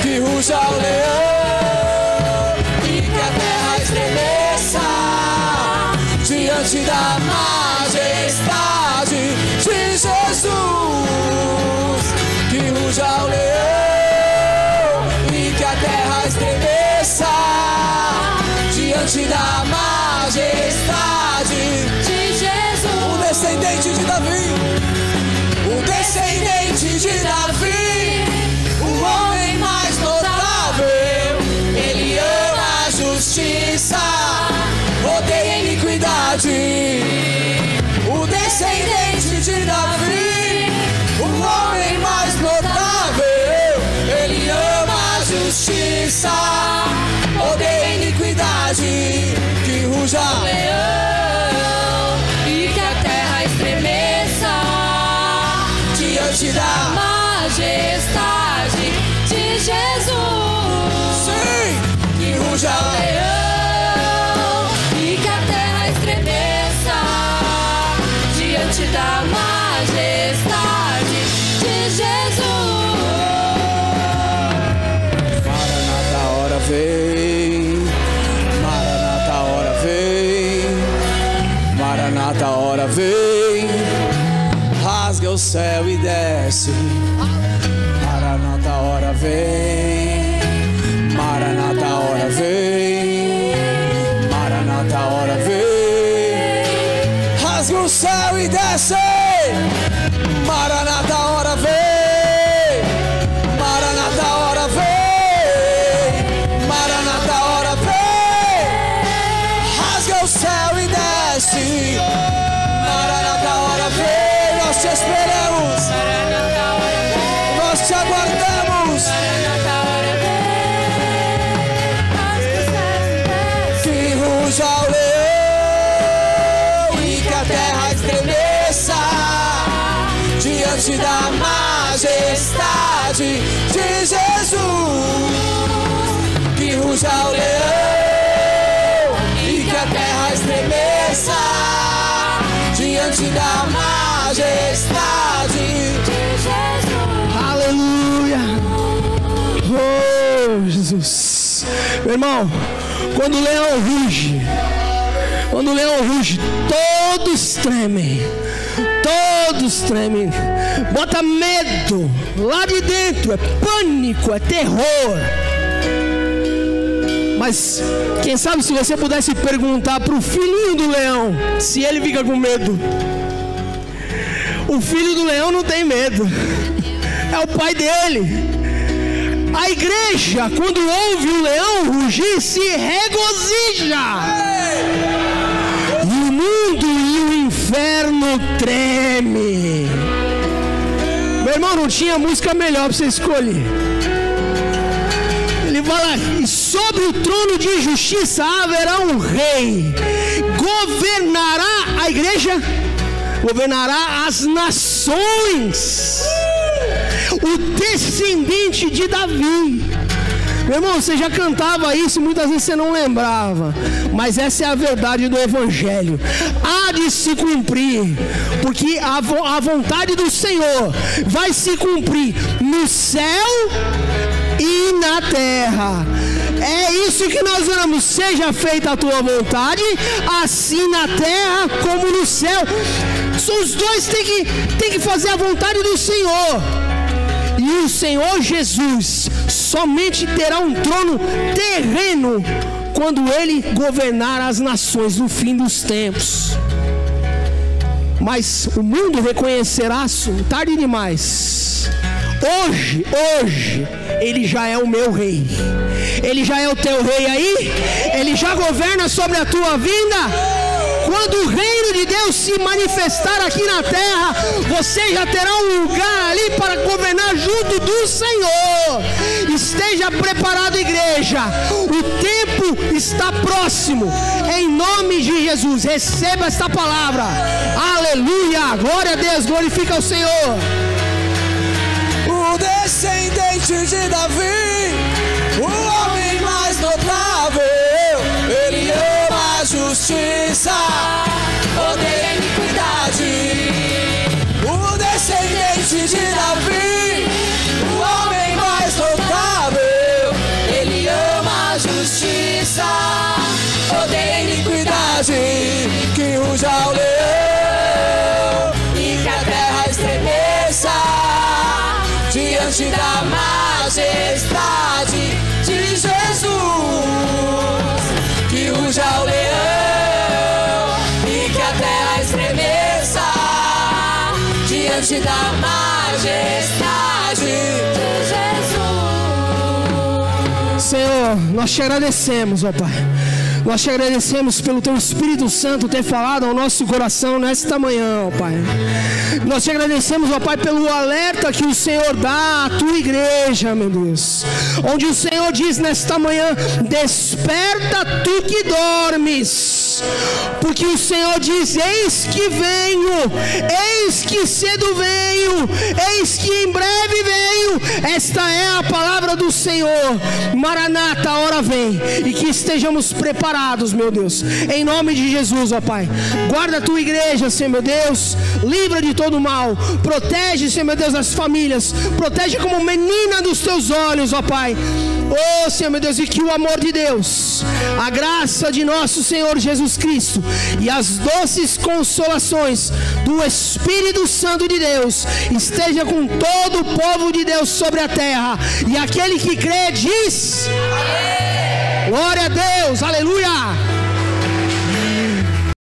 Que ruja o leão e que a terra estremeça diante da majestade de Jesus. O descendente de Davi, o descendente de Davi, o homem mais notável. Ele ama a justiça, odeia a iniquidade. O descendente de Davi, o homem mais notável. Ele ama a justiça, odeia a iniquidade. Que ruja o leão e que a terra estremeça diante da majestade de Jesus. Sim, que ruja O leão e que a terra estremeça diante da majestade de Jesus. Maranata, hora vem. Maranata, hora vem. Maranata, hora vem. Rasga o céu e desce. Maranata, hora vem. Maranata, hora vem. Maranata, hora vem. Rasga o céu e desce. Maranata, hora vem. Maranata, hora vem. Maranata, hora vem. Rasga o céu e desce. Maranata, hora vem. Nós te esperamos. Maranata, hora vem. Nós te aguardamos. Maranata, hora vem. Que ruja o leão e que a terra estremeça diante da majestade de Jesus. Que ruja o leão e que a terra estremeça diante da majestade de Jesus. Aleluia. Oh, Jesus. Meu irmão, quando o leão ruge, todos tremem. Todos tremem. Bota medo lá de dentro. É pânico, é terror. Mas quem sabe se você pudesse perguntar para o filhinho do leão se ele fica com medo. O filho do leão não tem medo. É o pai dele. A igreja, quando ouve o leão rugir, se regozija. E o mundo e o inferno treme. Meu irmão, não tinha música melhor para você escolher. Ele fala: e sobre o trono de justiça haverá um rei. Governará a igreja, governará as nações. O descendente de Davi. Meu irmão, você já cantava isso e muitas vezes você não lembrava. Mas essa é a verdade do Evangelho. Há de se cumprir. Porque a vontade do Senhor vai se cumprir no céu e na terra. É isso que nós oramos. Seja feita a tua vontade, assim na terra como no céu. Os dois têm que fazer a vontade do Senhor. E o Senhor Jesus somente terá um trono terreno quando Ele governar as nações no fim dos tempos. Mas o mundo reconhecerá tarde demais. Hoje, Ele já é o meu rei. Ele já é o teu rei aí. Ele já governa sobre a tua vida. Quando o reino de Deus se manifestar aqui na terra, você já terá um lugar ali para governar junto do Senhor. Esteja preparado, igreja. O tempo está próximo. Em nome de Jesus, receba esta palavra. Aleluia, glória a Deus, glorifica o Senhor. O descendente de Davi, o homem mais notável. Ele ama a justiça, odeia a iniquidade. O descendente de Davi, o homem mais notável. Ele ama a justiça, odeia a iniquidade. Que ruja o leão e que a terra estremeça diante da majestade diante da majestade de Jesus. Senhor, nós te agradecemos, ó Pai. Nós te agradecemos pelo Teu Espírito Santo ter falado ao nosso coração nesta manhã, ó Pai. Nós te agradecemos, ó Pai, pelo alerta que o Senhor dá à Tua igreja, meu Deus. Onde o Senhor diz nesta manhã: desperta tu que dormes. Porque o Senhor diz: eis que venho, eis que cedo venho, eis que em breve venho. Esta é a palavra do Senhor. Maranata, a hora vem. E que estejamos preparados, meu Deus, em nome de Jesus, ó Pai. Guarda a tua igreja, Senhor, meu Deus. Livra de todo mal. Protege, Senhor, meu Deus, as famílias. Protege como menina dos teus olhos, ó Pai. Oh, Senhor, meu Deus, e que o amor de Deus, a graça de nosso Senhor Jesus Cristo e as doces consolações do Espírito Santo de Deus esteja com todo o povo de Deus sobre a terra. E aquele que crê diz: glória a Deus, aleluia.